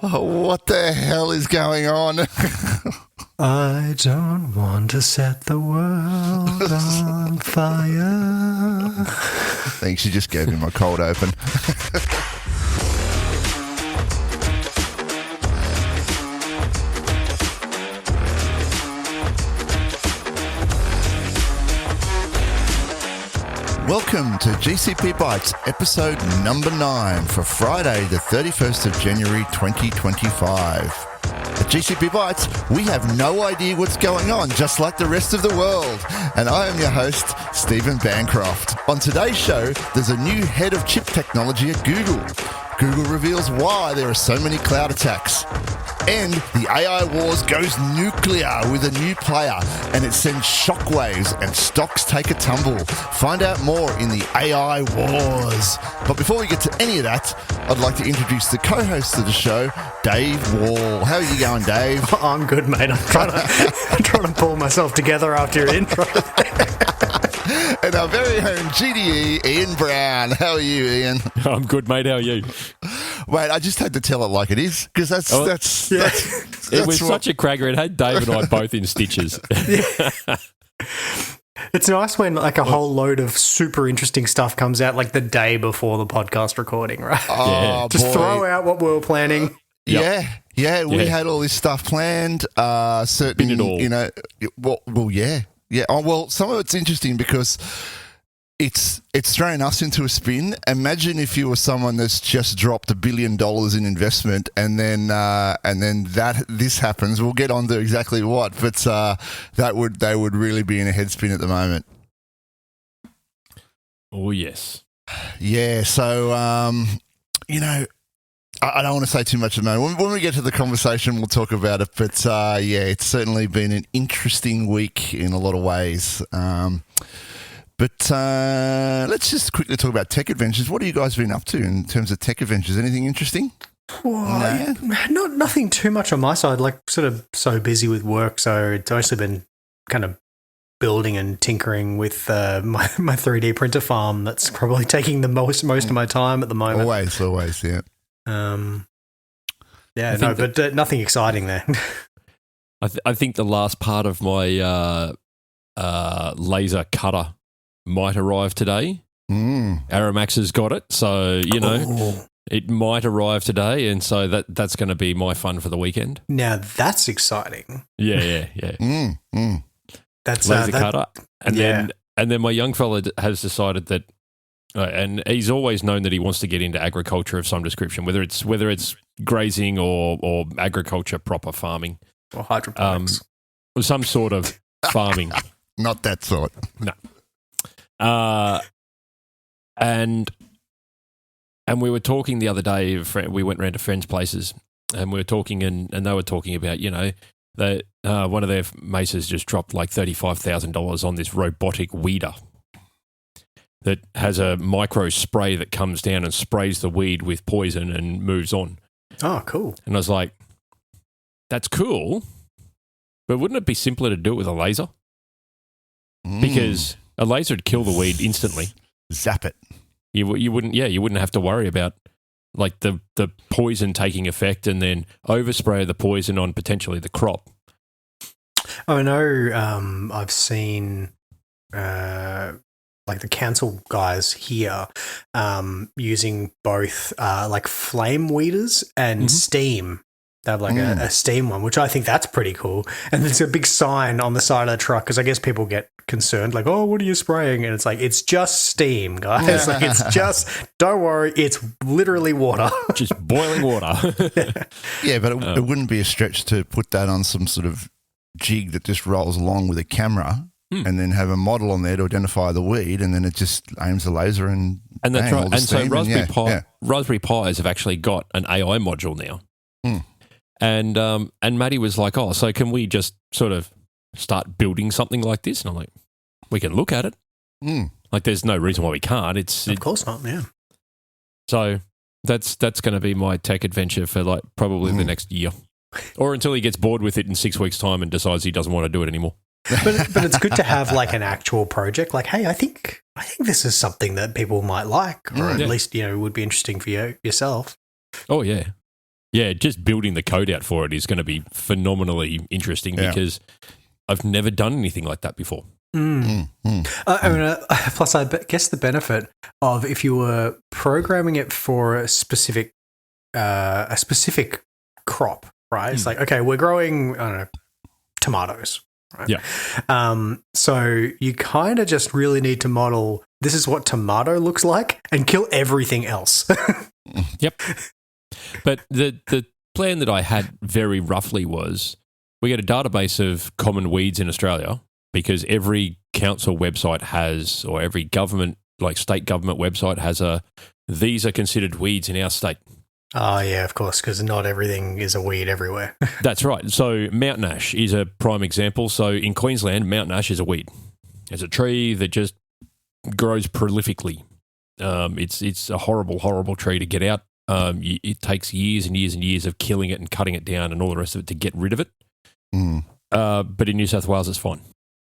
Oh, what the hell is going on? I don't want to set the world on fire. Thanks, you just gave me my cold open. Welcome to GCP Bytes, episode number 9 for Friday, the 31st of January 2025. At GCP Bytes, we have no idea what's going on, just like the rest of the world. And I am your host, Stephen Bancroft. On today's show, there's a new head of chip technology at Google. Google reveals why there are so many cloud attacks. And the AI wars goes nuclear with a new player, and it sends shockwaves and stocks take a tumble. Find out more in the AI wars. But before we get to any of that, I'd like to introduce the co-host of the show, Dave Wall. How are you going, Dave? I'm good, mate. I'm trying to pull myself together after your intro. And our very own GDE, Ian Brown. How are you, Ian? I'm good, mate. How are you? Wait, I just had to tell it like it is, because that's it was such a cracker. It had Dave and I both in stitches. Yeah. It's nice when like a whole load of super interesting stuff comes out like the day before the podcast recording, right? Oh, just boy. throw out what we were planning. Yeah, we had all this stuff planned. Certain, it all. you know, yeah. Oh, well, some of it's interesting because it's thrown us into a spin. Imagine if you were someone that's just dropped $1 billion in investment, and then this happens. We'll get on to exactly what, but they would really be in a headspin at the moment. Oh yes, yeah. So I don't want to say too much at the moment. When we get to the conversation, we'll talk about it. But it's certainly been an interesting week in a lot of ways. But let's just quickly talk about tech adventures. What have you guys been up to in terms of tech adventures? Anything interesting? Well, nothing too much on my side. Like, sort of so busy with work, so it's mostly been kind of building and tinkering with my 3D printer farm. That's probably taking the most of my time at the moment. Always, yeah. But nothing exciting there. I think the last part of my laser cutter might arrive today. Aramax has got it, so it might arrive today, and so that's going to be my fun for the weekend. Now that's exciting. Yeah. That's laser cutter, and then my young fella has decided that. And he's always known that he wants to get into agriculture of some description, whether it's grazing or agriculture proper farming or hydroponics, or some sort of farming. Not that sort. No. And we were talking the other day. We went round to friends' places, and we were talking, and they were talking about that one of their mates has just dropped like $35,000 on this robotic weeder that has a micro spray that comes down and sprays the weed with poison and moves on. Oh, cool. And I was like, that's cool, but wouldn't it be simpler to do it with a laser? Because a laser would kill the weed instantly. Zap it. You wouldn't have to worry about like the poison taking effect and then overspray the poison on potentially the crop. Oh, I know. I've seen like the council guys here using both like flame weeders and steam. They have like a steam one, which I think that's pretty cool. And there's a big sign on the side of the truck because I guess people get concerned like, oh, what are you spraying? And it's like, it's just steam, guys. Like, it's just, don't worry, it's literally water. Just boiling water. Yeah, but it wouldn't be a stretch to put that on some sort of jig that just rolls along with a camera. And then have a model on there to identify the weed, and then it just aims the laser and that's right. And so Raspberry Raspberry Pis have actually got an AI module now. And Maddie was like, "Oh, so can we just sort of start building something like this?" And I'm like, "We can look at it. Like, there's no reason why we can't. Of course not. Yeah." So that's going to be my tech adventure for like probably the next year, or until he gets bored with it in 6 weeks' time and decides he doesn't want to do it anymore. But it's good to have like an actual project. Like, hey, I think this is something that people might like, or at least would be interesting for yourself. Oh yeah, Yeah, just building the code out for it is going to be phenomenally interesting because I've never done anything like that before. Plus, I guess the benefit of if you were programming it for a specific crop, right? It's like, okay, we're growing, I don't know, tomatoes, right? Yeah. So you kind of just really need to model this is what tomato looks like and kill everything else. Yep. But the plan that I had very roughly was we get a database of common weeds in Australia because every council website has, or every government, like state government website has these are considered weeds in our state. Oh, yeah, of course, because not everything is a weed everywhere. That's right. So mountain ash is a prime example. So in Queensland, mountain ash is a weed. It's a tree that just grows prolifically. It's a horrible, horrible tree to get out. It takes years and years and years of killing it and cutting it down and all the rest of it to get rid of it. But in New South Wales, it's fine.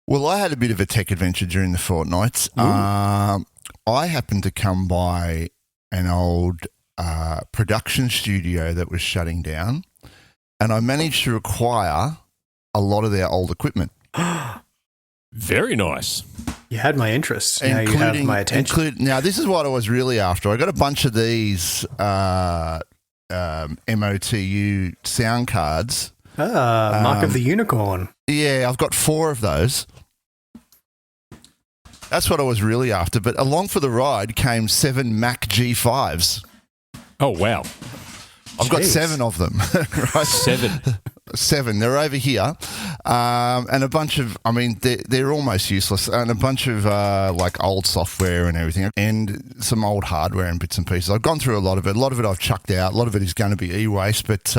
Well, I had a bit of a tech adventure during the fortnight. I happened to come by an old production studio that was shutting down, and I managed to acquire a lot of their old equipment. Very nice. You had my interest. Now you have my attention. Now, this is what I was really after. I got a bunch of these MOTU sound cards. Mark of the Unicorn. Yeah, I've got 4 of those. That's what I was really after. But along for the ride came 7 Mac G5s. Oh, wow. I've got 7 of them. Right? 7. They're over here. And a bunch of, I mean, they're almost useless. And a bunch of like old software and everything. And some old hardware and bits and pieces. I've gone through a lot of it. A lot of it I've chucked out. A lot of it is going to be e-waste. But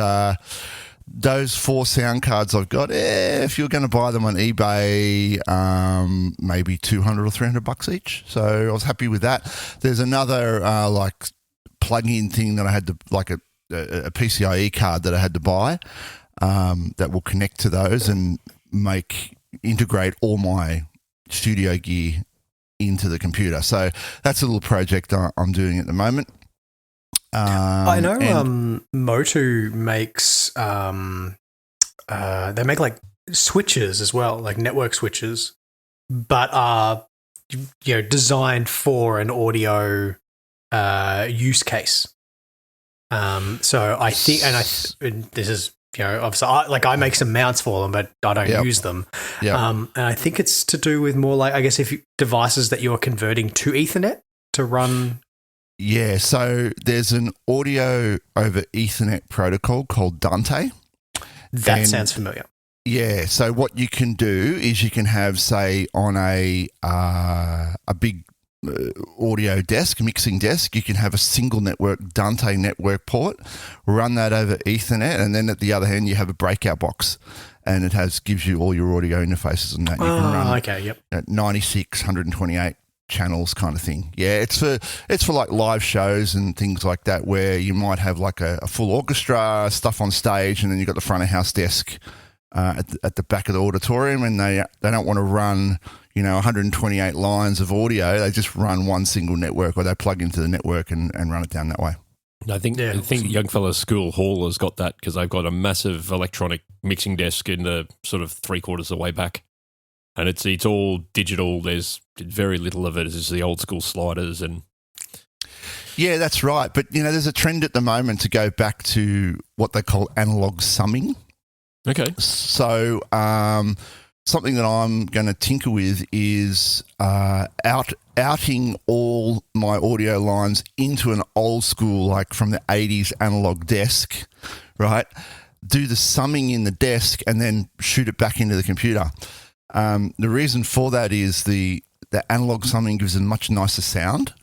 those 4 sound cards I've got, if you're going to buy them on eBay, maybe $200 or $300 each. So I was happy with that. There's another like plug-in thing that I had to, like a PCIe card that I had to buy that will connect to those and integrate all my studio gear into the computer. So that's a little project I'm doing at the moment. I know Motu makes they make like switches as well, like network switches, but are designed for an audio use case. So I think, and this is obviously I make some mounts for them, but I don't use them. And I think it's to do with more like, I guess, devices that you're converting to Ethernet to run. Yeah, so there's an audio over Ethernet protocol called Dante. That sounds familiar. Yeah, so what you can do is you can have, say, on a big audio desk, mixing desk, you can have a single network Dante network port, run that over Ethernet, and then at the other hand you have a breakout box, and it gives you all your audio interfaces and that. You can run 96, 128 channels kind of thing. Yeah, it's for like live shows and things like that where you might have like a full orchestra, stuff on stage, and then you've got the front of house desk at the back of the auditorium, and they don't want to run 128 lines of audio. They just run one single network, or they plug into the network and run it down that way. I think Youngfellas School Hall has got that because they've got a massive electronic mixing desk in the sort of 3/4 of the way back. And it's all digital. There's very little of it. It's just the old school sliders and. Yeah, that's right. But there's a trend at the moment to go back to what they call analog summing. Okay. So something that I'm going to tinker with is outing all my audio lines into an old school, like from the 80s analog desk, right? Do the summing in the desk and then shoot it back into the computer. The reason for that is the analog summing gives a much nicer sound,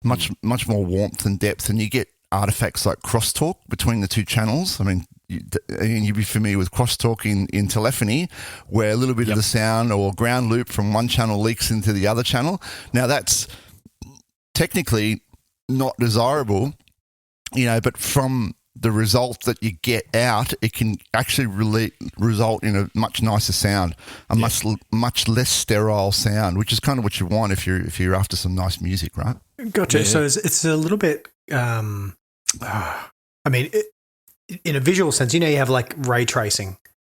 much more warmth and depth, and you get artifacts like crosstalk between the two channels. I mean, you'd be familiar with crosstalk in telephony, where a little bit of the sound or ground loop from one channel leaks into the other channel. Now, that's technically not desirable, but from the result that you get out, it can actually result in a much nicer sound, much less sterile sound, which is kind of what you want if you're after some nice music, right? Gotcha. Yeah. So it's a little bit. in a visual sense, you have like ray tracing.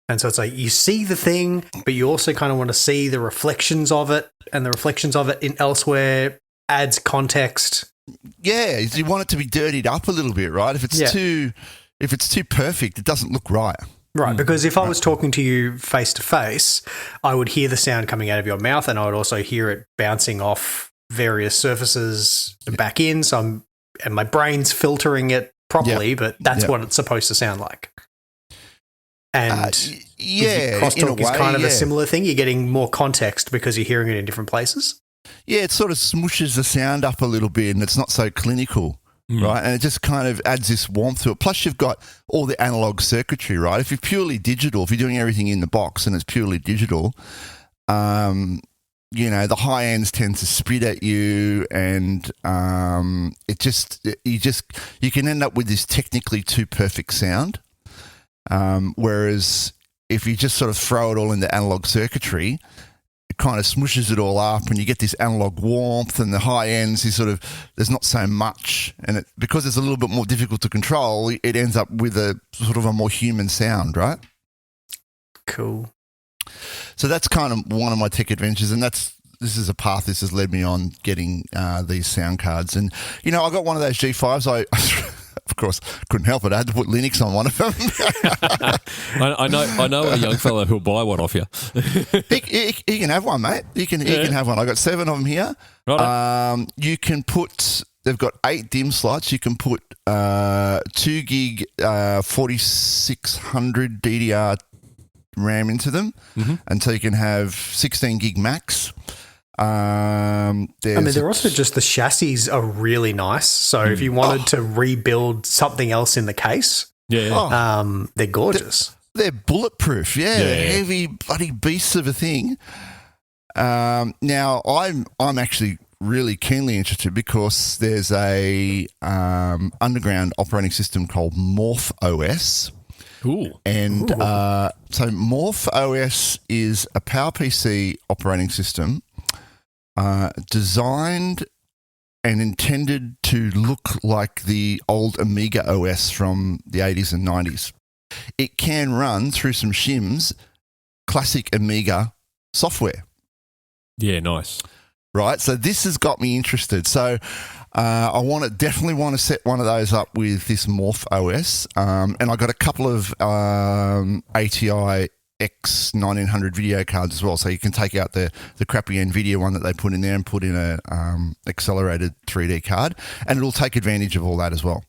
And so it's like you see the thing, but you also kind of want to see the reflections of it, and the reflections of it in elsewhere adds context. Yeah, you want it to be dirtied up a little bit, right? If it's too perfect, it doesn't look right. Right, because if I was talking to you face to face, I would hear the sound coming out of your mouth, and I would also hear it bouncing off various surfaces back in. So and my brain's filtering it properly, but that's what it's supposed to sound like. And crosstalk is kind of a similar thing. You're getting more context because you're hearing it in different places. Yeah, it sort of smooshes the sound up a little bit, and it's not so clinical, right? And it just kind of adds this warmth to it. Plus, you've got all the analog circuitry, right? If you're purely digital, if you're doing everything in the box and it's purely digital, the high ends tend to spit at you, and you can end up with this technically too perfect sound. Whereas if you just sort of throw it all in the analog circuitry, it kind of smushes it all up, and you get this analog warmth, and the high ends is sort of, there's not so much, and because it's a little bit more difficult to control, it ends up with a sort of a more human sound, right? Cool. So that's kind of one of my tech adventures, and this is a path this has led me on, getting these sound cards. And I got one of those G5s. I of course couldn't help it. I had to put Linux on one of them. I know a young fella who'll buy one off you. He can have one, mate. He can have one. I got 7 of them here. Right. You can put. They've got 8 DIMM slots. You can put 2 gig 4600 DDR RAM into them, and so you can have 16 gig max. They're also just, the chassis are really nice. So if you wanted to rebuild something else in the case, they're gorgeous. They're bulletproof. They're heavy bloody beasts of a thing. Now I'm actually really keenly interested because there's a underground operating system called Morph OS. Ooh. And so Morph OS is a PowerPC operating system designed and intended to look like the old Amiga OS from the 80s and 90s. It can run through some shims classic Amiga software. Yeah, nice. Right, so this has got me interested. So I definitely want to set one of those up with this Morph OS, and I got a couple of ATI X1900 video cards as well, so you can take out the crappy NVIDIA one that they put in there and put in a accelerated 3D card, and it'll take advantage of all that as well.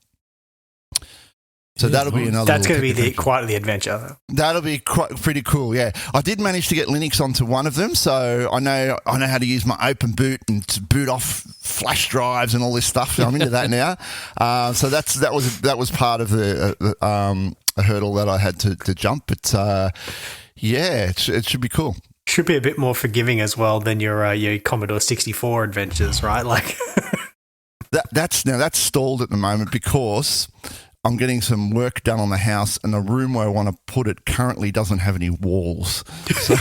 So that'll be another. That's going to be quite the adventure. That'll be pretty cool. Yeah, I did manage to get Linux onto one of them, so I know how to use my Open Boot and to boot off flash drives and all this stuff. So I'm into that now. So that was part of a hurdle that I had to jump. But it should be cool. Should be a bit more forgiving as well than your Commodore 64 adventures, right? Like that's stalled at the moment because I'm getting some work done on the house, and the room where I want to put it currently doesn't have any walls. So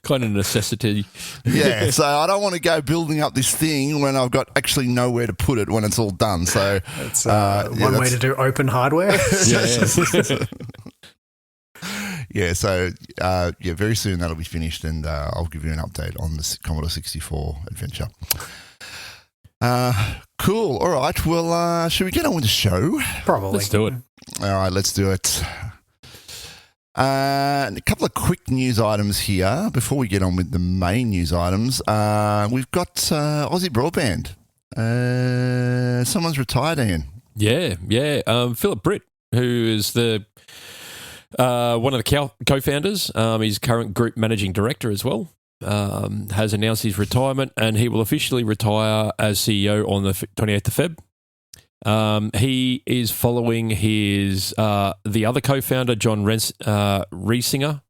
kind of necessity. Yeah, so I don't want to go building up this thing when I've got actually nowhere to put it when it's all done. So that's one way to do open hardware. So very soon that'll be finished, and I'll give you an update on the Commodore 64 adventure. Cool. All right. Well, should we get on with the show? Probably. Let's do it. All right. Let's do it. A couple of quick news items here before we get on with the main news items. We've got Aussie Broadband. Someone's retired, Ian. Yeah. Philip Britt, who is the one of the co-founders. He's current group managing director as well. Has announced his retirement, and he will officially retire as CEO on the 28th of Feb. He is following his the other co-founder, John Riesinger,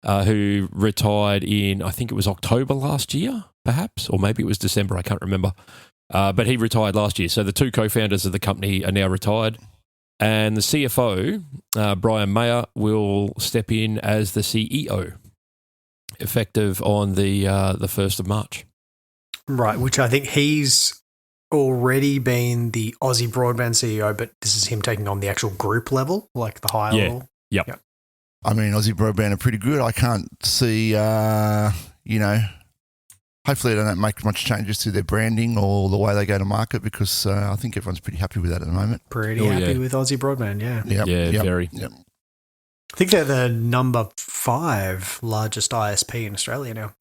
who retired in, I think it was October last year, perhaps, or maybe it was December, I can't remember. But he retired last year. So the two co-founders of the company are now retired. And the CFO, Brian Mayer, will step in as the CEO, effective on the 1st of March. Right, which I think he's already been the Aussie Broadband CEO, but this is him taking on the actual group level, like the higher level? Yep. I mean, Aussie Broadband are pretty good. I can't see, hopefully they don't make much changes to their branding or the way they go to market because I think everyone's pretty happy with that at the moment. Pretty happy with Aussie Broadband, yeah. Very. Yep. I think they're the number 5 largest ISP in Australia now.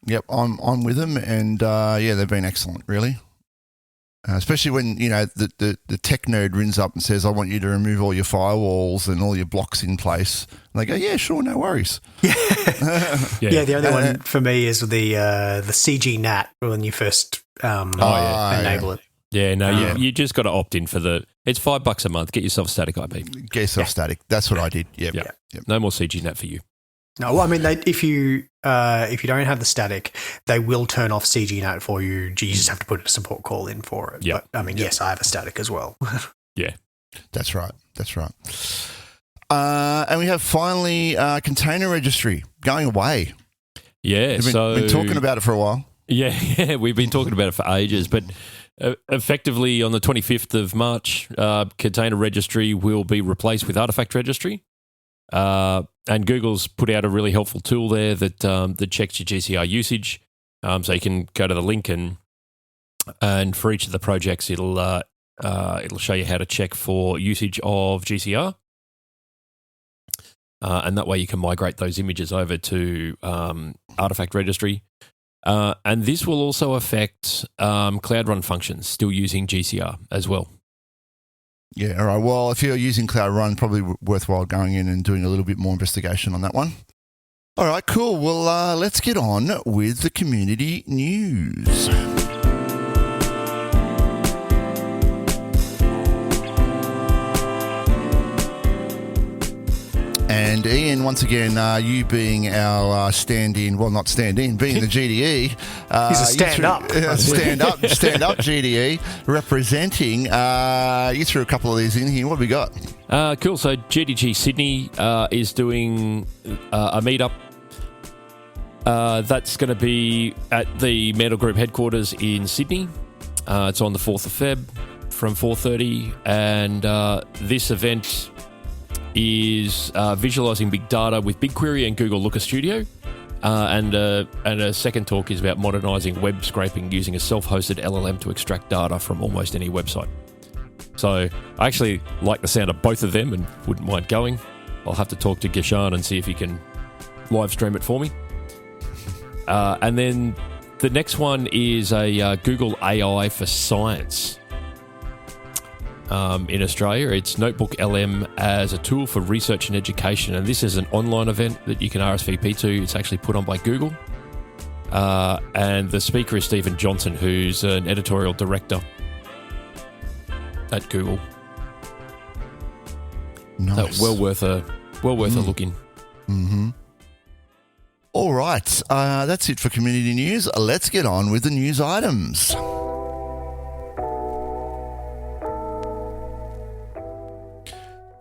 Yep, I'm with them, and they've been excellent, really. Especially when the tech nerd rings up and says, "I want you to remove all your firewalls and all your blocks in place." And they go, "Yeah, sure, no worries." Yeah, the only one for me is the CG NAT when you first enable it. Yeah, no, you just got to opt in for it's $5 a month. Get yourself static IP. Get yourself static. That's what I did. Yep. No more CG NAT for you. No, well, I mean, if you don't have the static, they will turn off CG NAT for you. You just have to put a support call in for it. Yep. But I mean, yes, I have a static as well. Yeah, that's right. And we have finally Container Registry going away. Yeah, we've been talking about it for a while. Yeah, we've been talking about it for ages, but effectively on the 25th of March, Container Registry will be replaced with Artifact Registry. And Google's put out a really helpful tool there that checks your GCR usage. So you can go to the link and for each of the projects, it'll show you how to check for usage of GCR. And that way you can migrate those images over to Artifact Registry. And this will also affect Cloud Run functions still using GCR as well. Yeah, all right. Well, if you're using Cloud Run, probably worthwhile going in and doing a little bit more investigation on that one. All right, cool. Well, let's get on with the community news. And Ian, once again, you being our stand-in, well, not stand-in, being the GDE. He's a stand-up. Stand-up GDE, representing. You threw a couple of these in here. What have we got? Cool. So GDG Sydney is doing a meetup. That's going to be at the Metal Group headquarters in Sydney. It's on the 4th of Feb from 4:30. And this event is visualizing big data with BigQuery and Google Looker Studio. And a second talk is about modernizing web scraping using a self-hosted LLM to extract data from almost any website. So I actually like the sound of both of them and wouldn't mind going. I'll have to talk to Gishan and see if he can live stream it for me. And then the next one is a Google AI for Science. In Australia, it's Notebook LM as a tool for research and education, and this is an online event that you can RSVP to. It's actually put on by Google, and the speaker is Stephen Johnson, who's an editorial director at Google. Nice. So well worth a look in. Mm-hmm. All right, that's it for community news. Let's get on with the news items.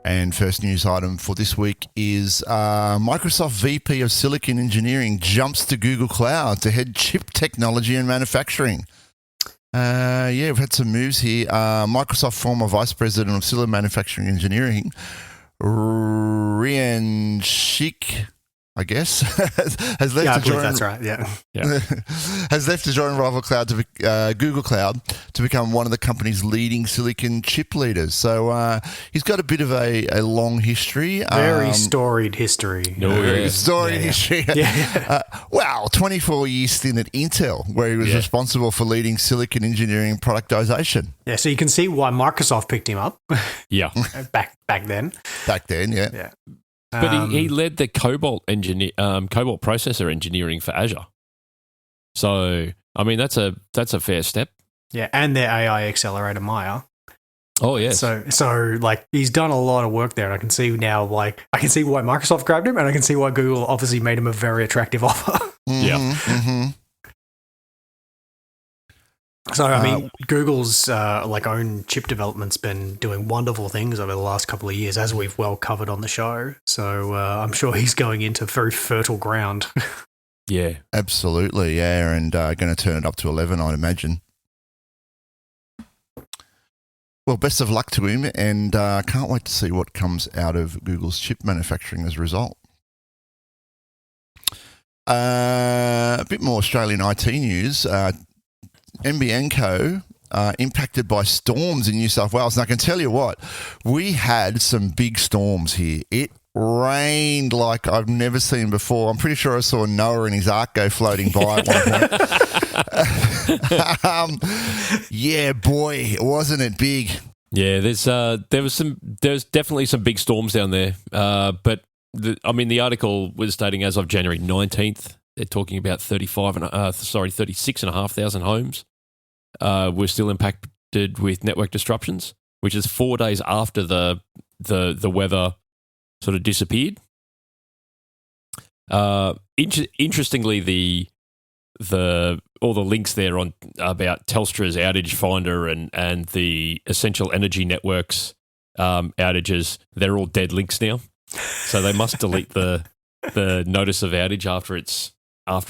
And first news item for this week is Microsoft VP of Silicon Engineering jumps to Google Cloud to head chip technology and manufacturing. We've had some moves here. Microsoft former Vice President of Silicon Manufacturing Engineering, Rian Shik, I guess, has left to join. That's right. Yeah. Has left to join rival cloud to Google Cloud to become one of the company's leading silicon chip leaders. So he's got a bit of a long history, very storied history. History. Wow, 24 years stint at Intel, where he was responsible for leading silicon engineering productization. Yeah, so you can see why Microsoft picked him up. Yeah, back then. Back then, yeah. But he led the Cobalt processor engineering for Azure. So, I mean, that's a fair step. Yeah, and their AI accelerator, Maya. Oh, yes. So like, he's done a lot of work there, and I can see now, like, I can see why Microsoft grabbed him, and I can see why Google obviously made him a very attractive offer. Mm-hmm. So, I mean, Google's own chip development's been doing wonderful things over the last couple of years, as we've well covered on the show. So I'm sure he's going into very fertile ground. Yeah. Absolutely, yeah, and going to turn it up to 11, I'd imagine. Well, best of luck to him, and can't wait to see what comes out of Google's chip manufacturing as a result. A bit more Australian IT news. NBN Co. Impacted by storms in New South Wales. And I can tell you what, we had some big storms here. It rained like I've never seen before. I'm pretty sure I saw Noah and his ark go floating by at one point. Yeah, boy, wasn't it big? Yeah, there was definitely some big storms down there. But the article was stating as of January 19th, they're talking about 36,500 homes were still impacted with network disruptions, which is 4 days after the weather sort of disappeared. Interestingly, all the links there on about Telstra's outage finder and the Essential Energy Networks outages, they're all dead links now. So they must delete the notice of outage after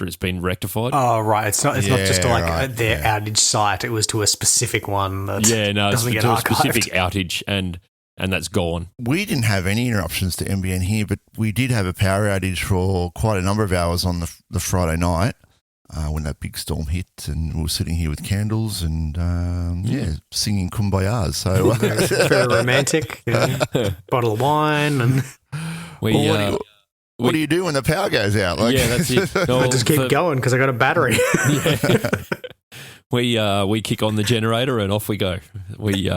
it's been rectified. Oh, right. It's not just their outage site. It was to a specific one. That doesn't get archived. A specific outage, and that's gone. We didn't have any interruptions to NBN here, but we did have a power outage for quite a number of hours on the Friday night when that big storm hit, and we were sitting here with candles and singing Kumbayas. So very romantic. Bottle of wine and what do you do when the power goes out? That's it. I just keep going because I got a battery. We kick on the generator and off we go. We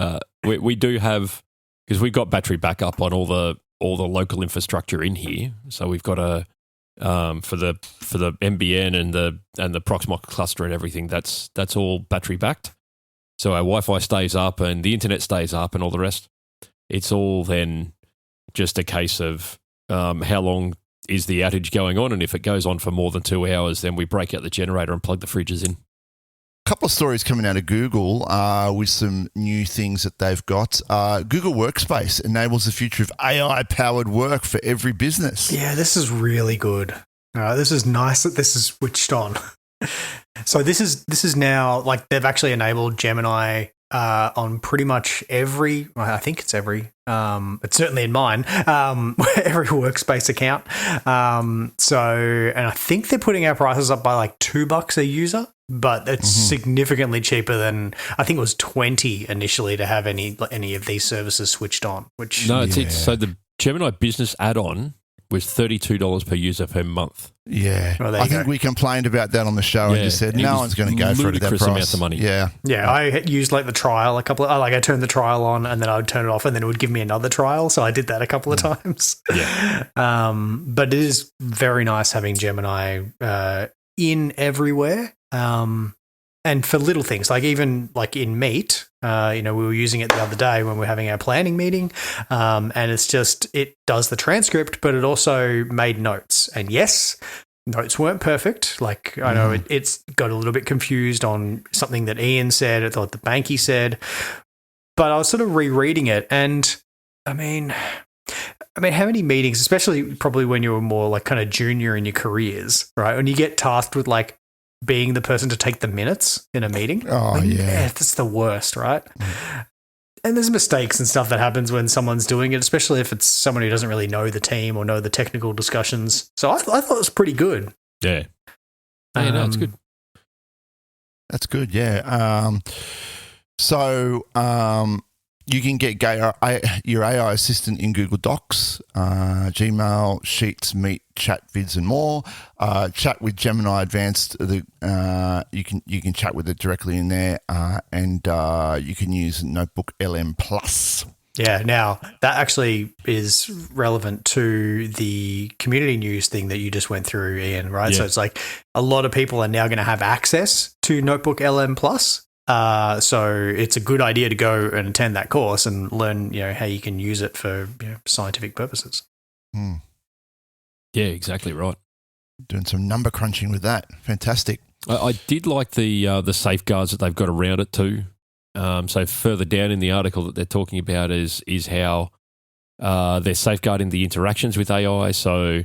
do have, because we've got battery backup on all the local infrastructure in here. So we've got for the NBN and the Proxmox cluster and everything. That's all battery backed. So our Wi-Fi stays up and the internet stays up and all the rest. It's all then just a case of how long is the outage going on, and if it goes on for more than 2 hours, then we break out the generator and plug the fridges in. A couple of stories coming out of Google with some new things that they've got. Google Workspace enables the future of AI-powered work for every business. Yeah, this is really good. This is nice that this is switched on. So this is now, like, they've actually enabled Gemini on pretty much every, I think it's every, but certainly in mine, every Workspace account. And I think they're putting our prices up by like $2 a user, but it's significantly cheaper than, I think it was 20 initially to have any of these services switched on. Which so the Gemini Business add-on was $32 per user per month. Yeah. Well, I think we complained about that on the show and just said no one's going to go for it at that price. Amounts of money. Yeah. Yeah, I used like the trial I turned the trial on and then I would turn it off and then it would give me another trial. So I did that a couple of times. Yeah. But it is very nice having Gemini in everywhere. And for little things, like even like in Meet, we were using it the other day when we were having our planning meeting, and it does the transcript, but it also made notes. And yes, notes weren't perfect. Like I know it's got a little bit confused on something that Ian said, or what the Banky said, but I was sort of rereading it, and I mean, how many meetings, especially probably when you were more like kind of junior in your careers, right? When you get tasked with like being the person to take the minutes in a meeting. Oh, yeah. That's the worst, right? And there's mistakes and stuff that happens when someone's doing it, especially if it's someone who doesn't really know the team or know the technical discussions. So I thought it was pretty good. Yeah. It's good. That's good, yeah. You can get your AI assistant in Google Docs, Gmail, Sheets, Meet, Chat, Vids, and more. Chat with Gemini Advanced. You can chat with it directly in there, and you can use Notebook LM Plus. Yeah, now that actually is relevant to the community news thing that you just went through, Ian, right? Yeah. So it's like a lot of people are now going to have access to Notebook LM Plus. So it's a good idea to go and attend that course and learn, how you can use it for scientific purposes. Mm. Yeah, exactly right. Doing some number crunching with that. Fantastic. I did like the safeguards that they've got around it too. So further down in the article that they're talking about is how they're safeguarding the interactions with AI. So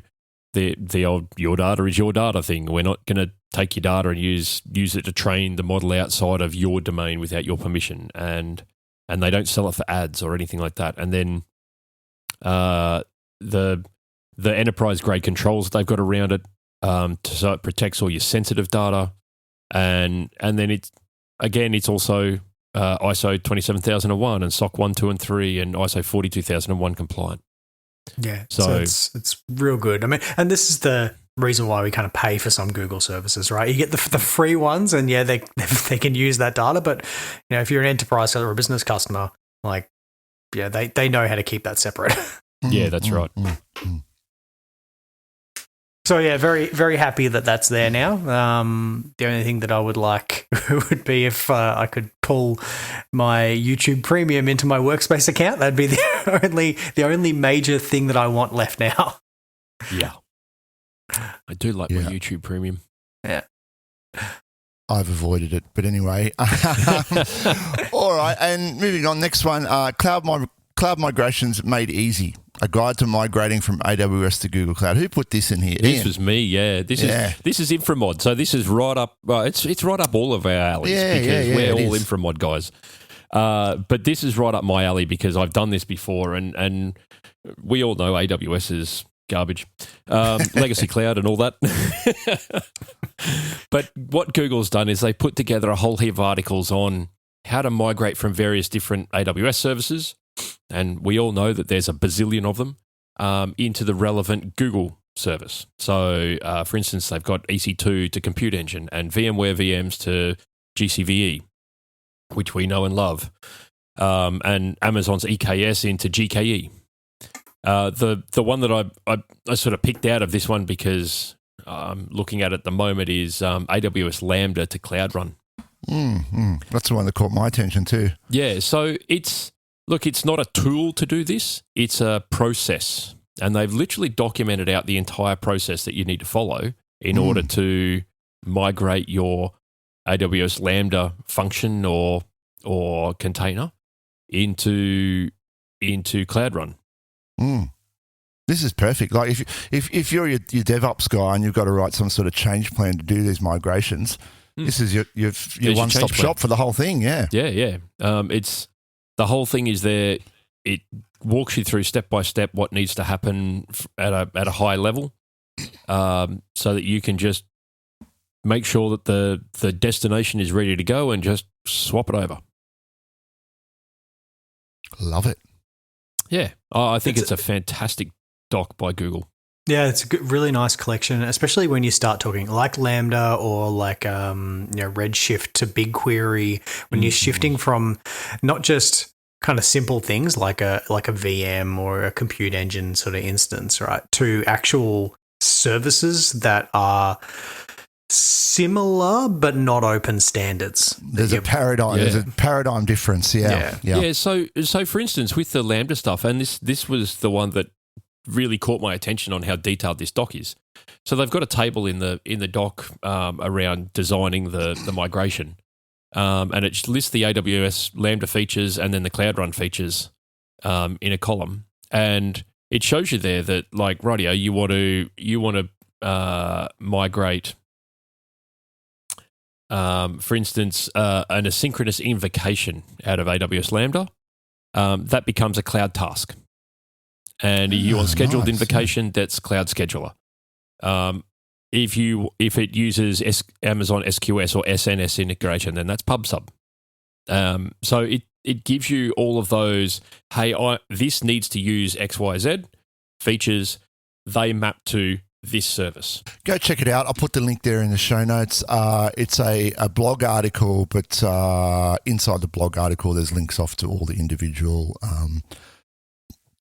the old your data is your data thing. We're not going to take your data and use it to train the model outside of your domain without your permission. And and they don't sell it for ads or anything like that. And then the enterprise grade controls they've got around it, so it protects all your sensitive data, and then it's also ISO 27001 and SOC 1, 2, and 3 and ISO 42001 compliant. Yeah, so it's real good. I mean, and this is the reason why we kind of pay for some Google services, right? You get the free ones, and yeah, they can use that data. But if you're an enterprise or a business customer, like, yeah, they know how to keep that separate. Yeah, that's right. So yeah, very, very happy that that's there now. The only thing that I would like would be if I could pull my YouTube Premium into my Workspace account. That'd be the only major thing that I want left now. Yeah, I do like my YouTube Premium. Yeah, I've avoided it, but anyway. All right, and moving on. Next one: cloud migrations made easy. A guide to migrating from AWS to Google Cloud. Who put this in here? This Ian? was me. Yeah, this is Inframod. So this is right up. Well, it's right up all of our alleys because we're all Inframod guys. But this is right up my alley because I've done this before, and we all know AWS is garbage, legacy cloud and all that. But what Google's done is they put together a whole heap of articles on how to migrate from various different AWS services. And we all know that there's a bazillion of them into the relevant Google service. So, for instance, they've got EC2 to Compute Engine and VMware VMs to GCVE, which we know and love, and Amazon's EKS into GKE. The one that I sort of picked out of this one because I'm looking at the moment is AWS Lambda to Cloud Run. That's the one that caught my attention too. Yeah, so it's not a tool to do this. It's a process. And they've literally documented out the entire process that you need to follow in order to migrate your AWS Lambda function or container into Cloud Run. This is perfect. Like if you're your DevOps guy and you've got to write some sort of change plan to do these migrations, this is your one-stop shop for the whole thing. Yeah. Yeah. It's the whole thing is there. It walks you through step by step what needs to happen at a high level, so that you can just make sure that the destination is ready to go and just swap it over. Love it. Yeah, I think it's a fantastic doc by Google. Yeah, it's a really nice collection, especially when you start talking like Lambda or like Redshift to BigQuery. When you're shifting from not just kind of simple things like a VM or a compute engine sort of instance, right, to actual services that are similar but not open standards. There's a paradigm. Yeah. There's a paradigm difference. Yeah. So for instance, with the Lambda stuff, and this was the one that really caught my attention on how detailed this doc is. So they've got a table in the doc around designing the migration, and it lists the AWS Lambda features and then the Cloud Run features in a column, and it shows you there that like rightio, you want to migrate. For instance, an asynchronous invocation out of AWS Lambda, that becomes a cloud task. And you want scheduled invocation, that's Cloud Scheduler. If it uses Amazon SQS or SNS integration, then that's PubSub. So it gives you all of those, hey, this needs to use XYZ features, they map to this service. Go check it out. I'll put the link there in the show notes. It's a blog article, but inside the blog article, there's links off to all the individual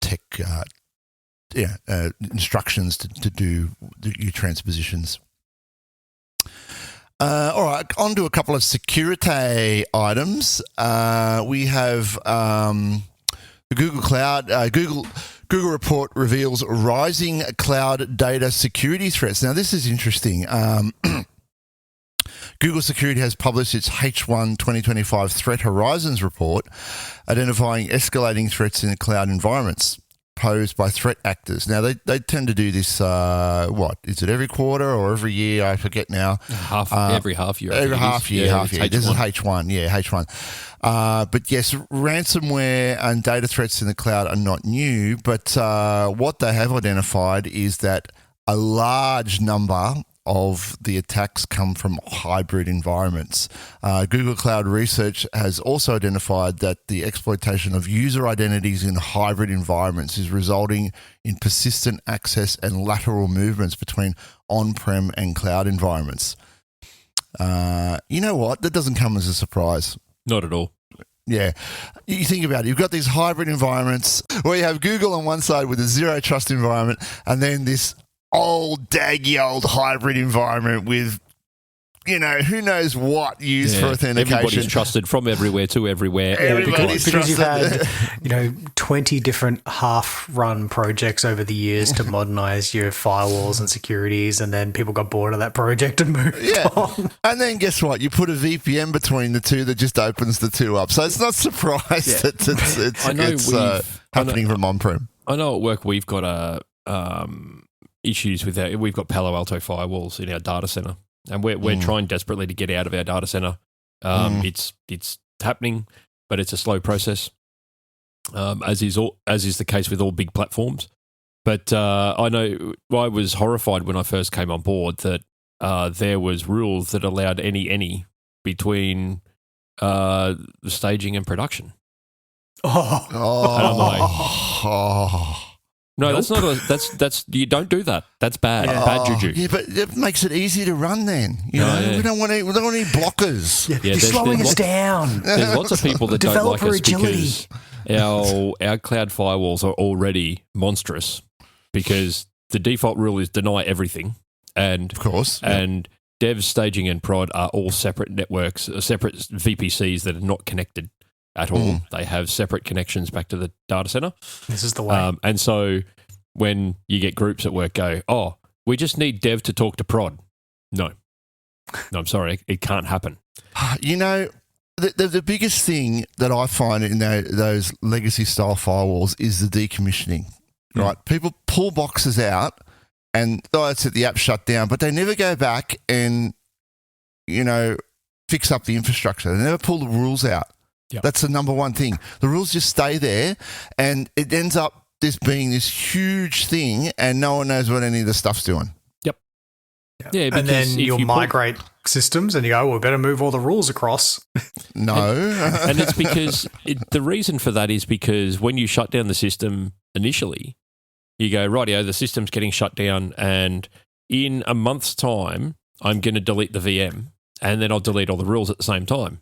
tech instructions to do your transpositions. All right, on to a couple of security items. We have the Google Cloud. Google report reveals rising cloud data security threats. Now, this is interesting. Google Security has published its H1 2025 Threat Horizons report, identifying escalating threats in cloud environments. posed by threat actors. Now, they tend to do this, what, is it every quarter or every year? I forget now. Every half year. Every half year. This is H1. Yeah, H1. But yes, ransomware and data threats in the cloud are not new, but what they have identified is that a large number of the attacks come from hybrid environments. Google Cloud Research has also identified that the exploitation of user identities in hybrid environments is resulting in persistent access and lateral movements between on-prem and cloud environments. You know what? That doesn't come as a surprise. Not at all. Yeah. You think about it. You've got these hybrid environments where you have Google on one side with a zero trust environment, and then this old hybrid environment with, who knows what used for authentication. Everybody's trusted from everywhere to everywhere. Because you've had 20 different half-run projects over the years to modernize your firewalls and securities, and then people got bored of that project and moved on. And then guess what? You put a VPN between the two that just opens the two up. So it's not surprised that it's happening from on-prem. I know at work we've got issues with that. We've got Palo Alto firewalls in our data center, and we're trying desperately to get out of our data center. It's happening, but it's a slow process, as is the case with all big platforms. But I know I was horrified when I first came on board that there was rules that allowed any between the staging and production. And I'm like, no, that's not. That's you don't do that. That's bad. Bad juju. Yeah, but it makes it easier to run. Then we don't want any blockers. You're slowing us down. There's lots of people that don't like us agility. because our cloud firewalls are already monstrous because the default rule is deny everything, and of course, and dev, staging, and prod are all separate networks, separate VPCs that are not connected at all. They have separate connections back to the data center. This is the way. And so when you get groups at work go, we just need dev to talk to prod. No, I'm sorry. It can't happen. The biggest thing that I find in those legacy style firewalls is the decommissioning, right? People pull boxes out and that's it, the app shut down, but they never go back and, fix up the infrastructure. They never pull the rules out. Yep. That's the number one thing. The rules just stay there, and it ends up being this huge thing, and no one knows what any of the stuff's doing. Yep. Yeah, and then you'll migrate systems, and you go, we better move all the rules across. No. and it's because the reason for that is because when you shut down the system initially, you go, rightio, the system's getting shut down, and in a month's time, I'm going to delete the VM, and then I'll delete all the rules at the same time.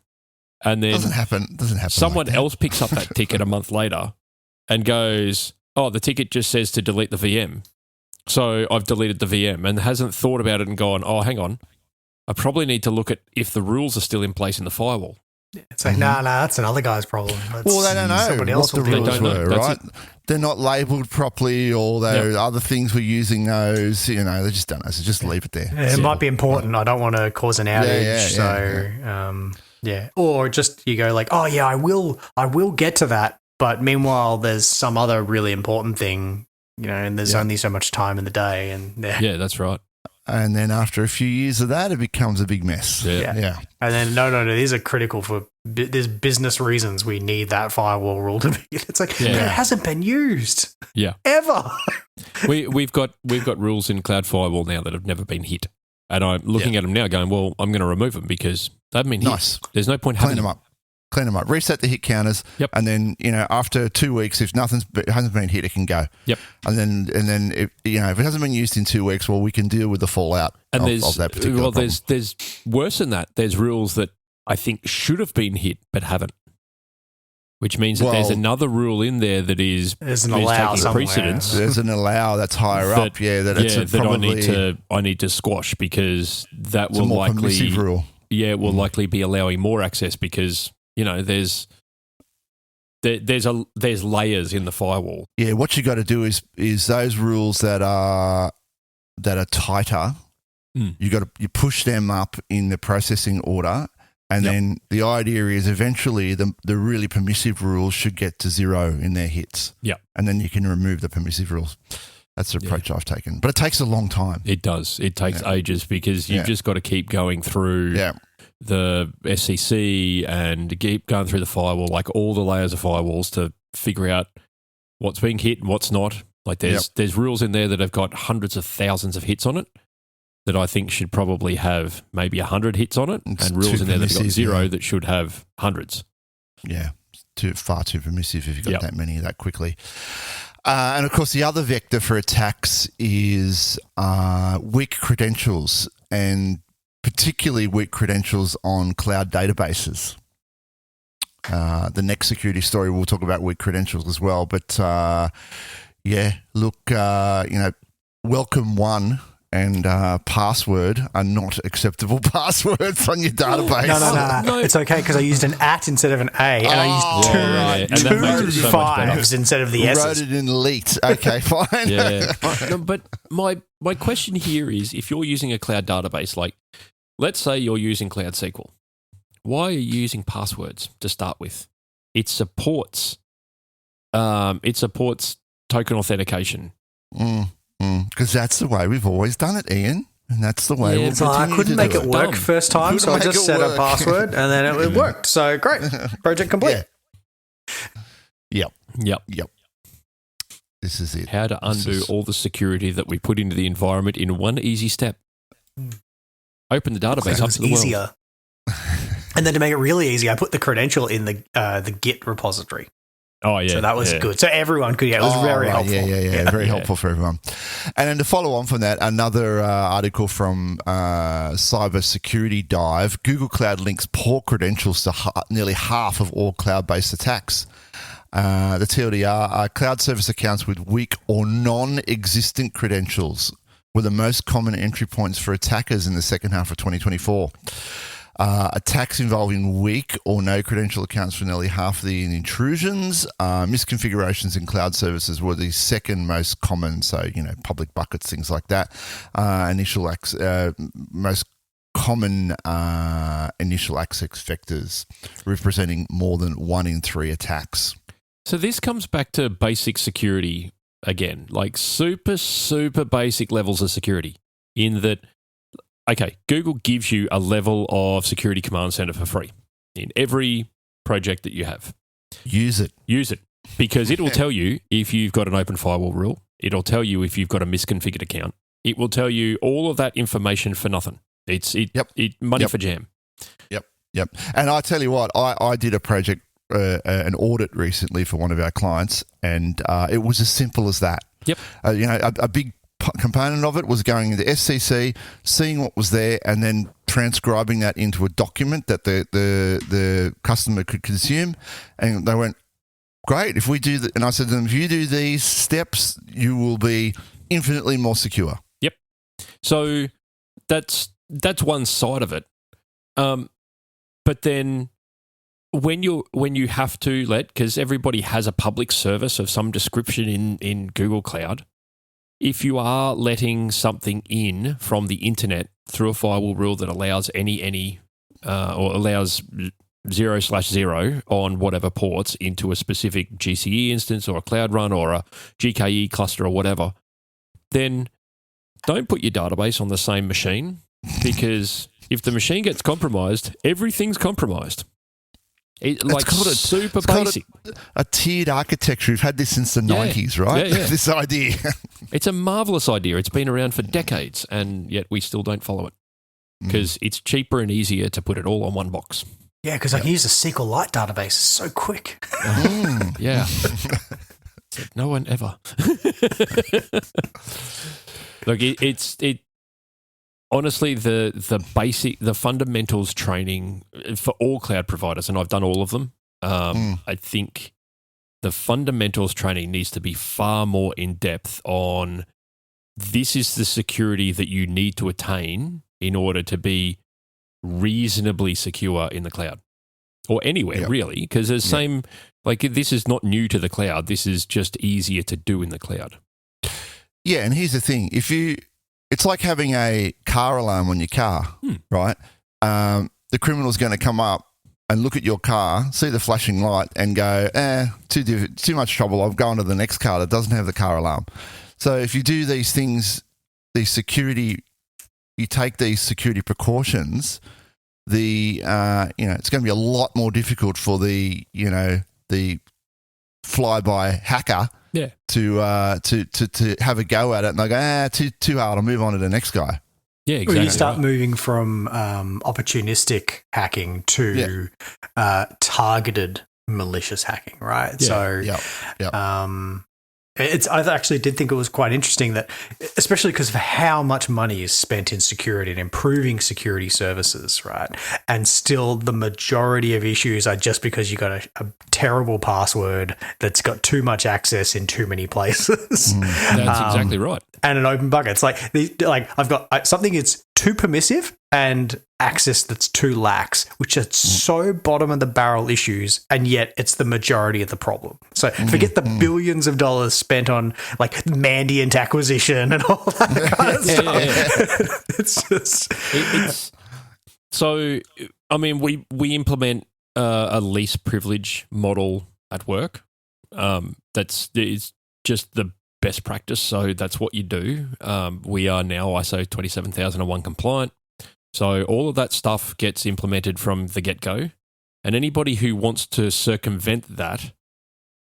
And then doesn't happen. Someone else picks up that ticket a month later and goes, the ticket just says to delete the VM. So I've deleted the VM and hasn't thought about it and gone, hang on, I probably need to look at if the rules are still in place in the firewall. It's like, no, that's another guy's problem. Well, they don't know somebody else what the rules were, right? They're not labelled properly, or other things were using those. They just don't know. So just leave it there. It might be important. I don't want to cause an outage. Or just you go like, I will get to that. But meanwhile, there's some other really important thing, and there's only so much time in the day. And that's right. And then after a few years of that, it becomes a big mess. Yeah. And then, no, these are critical for there's business reasons we need that firewall rule to be. It's like, it hasn't been used. Yeah. Ever. We've got rules in Cloud Firewall now that have never been hit. And I'm looking at them now going, well, I'm going to remove them because they haven't been hit. Nice. There's no point having them. Clean them up, reset the hit counters, and then after 2 weeks, if it hasn't been hit, it can go. Yep. And then if it hasn't been used in 2 weeks, well, we can deal with the fallout of that particular problem. There's worse than that. There's rules that I think should have been hit but haven't, which means that there's another rule in there that is taking precedence. There's an allow that's higher up. That I need to squash because that will likely rule. Yeah, it will likely be allowing more access because. There's layers in the firewall. Yeah, what you got to do is those rules that are tighter. You push them up in the processing order, And then the idea is eventually the really permissive rules should get to 0 in their hits. Yeah. And then you can remove the permissive rules. That's the approach I've taken. But it takes a long time. It does. It takes ages because you've just got to keep going through the SCC and keep going through the firewall, like all the layers of firewalls to figure out what's being hit and what's not. Like there's rules in there that have got hundreds of thousands of hits on it that I think should probably have maybe 100 hits on it, and rules in there that have got 0 that should have hundreds. Yeah, far too permissive if you've got that many that quickly. And of course, the other vector for attacks is weak credentials, and particularly weak credentials on cloud databases. The next security story, we'll talk about weak credentials as well. But welcome one and password are not acceptable passwords on your database. No. It's okay because I used an @ instead of an A, and I used two 5s instead of the S's. Wrote it in elite. Okay, fine. No, but my question here is, if you're using a cloud database, like let's say you're using Cloud SQL, why are you using passwords to start with? It supports token authentication. Because that's the way we've always done it, Ian. And that's the way we'll continue to do it. I couldn't make it work first time, so I just set a password and then it worked. So great. Project complete. Yep. Yep. This is it. How to undo all the security that we put into the environment in one easy step. Open the database up to the world. And then to make it really easy, I put the credential in the Git repository. Oh, yeah. So that was good. So everyone could, it was very helpful. Yeah. Very helpful for everyone. And then to follow on from that, another article from Cyber Security Dive, Google Cloud links poor credentials to nearly half of all cloud-based attacks. The TLDR are cloud service accounts with weak or non-existent credentials were the most common entry points for attackers in the second half of 2024. Attacks involving weak or no credential accounts for nearly half of the intrusions. Misconfigurations in cloud services were the second most common, so, public buckets, things like that. Most common initial access vectors, representing more than 1 in 3 attacks. So this comes back to basic security again, like super, super basic levels of security in that, okay, Google gives you a level of security command center for free in every project that you have. Use it. Because it will tell you if you've got an open firewall rule. It'll tell you if you've got a misconfigured account. It will tell you all of that information for nothing. It's money for jam. Yep. And I tell you what, I did a project, an audit recently for one of our clients, and it was as simple as that. Yep. A big component of it was going into SCC, seeing what was there, and then transcribing that into a document that the customer could consume. And they went, great, if we do that. And I said to them, if you do these steps, you will be infinitely more secure. Yep. So that's one side of it. But then when you have to because everybody has a public service of some description in Google Cloud, if you are letting something in from the internet through a firewall rule that allows or allows 0/0 on whatever ports into a specific GCE instance or a Cloud Run or a GKE cluster or whatever, then don't put your database on the same machine, because if the machine gets compromised, everything's compromised. It's super basic. A tiered architecture. We've had this since the 90s, right? Yeah. This idea. It's a marvelous idea. It's been around for decades, and yet we still don't follow it because it's cheaper and easier to put it all on one box. Yeah, because I can use a SQLite database. It's so quick. Yeah. No one ever. Look, it honestly, the fundamentals training for all cloud providers, and I've done all of them. I think the fundamentals training needs to be far more in depth on this is the security that you need to attain in order to be reasonably secure in the cloud or anywhere, really, because this is not new to the cloud. This is just easier to do in the cloud. Yeah, and here's the thing. It's like having a car alarm on your car, right? the criminal's going to come up and look at your car, see the flashing light, and go, too much trouble. I'll go on to the next car that doesn't have the car alarm. So if you do these things, you take these security precautions, it's going to be a lot more difficult for the flyby hacker to have a go at it, and they go, too hard, I'll move on to the next guy. Yeah, exactly. Well, you start moving from opportunistic hacking to targeted malicious hacking, right? Yeah. So, I actually did think it was quite interesting that, especially because of how much money is spent in security and improving security services, right? And still the majority of issues are just because you got a terrible password that's got too much access in too many places. That's exactly right. And an open bucket. It's like I've got something that's too permissive and access that's too lax, which are so bottom of the barrel issues, and yet it's the majority of the problem. So forget the billions of dollars spent on like Mandiant acquisition and all that kind of stuff. It's just so. I mean, we implement a least privilege model at work. It's just the best practice. So that's what you do. We are now ISO 27001 compliant. So all of that stuff gets implemented from the get-go. And anybody who wants to circumvent that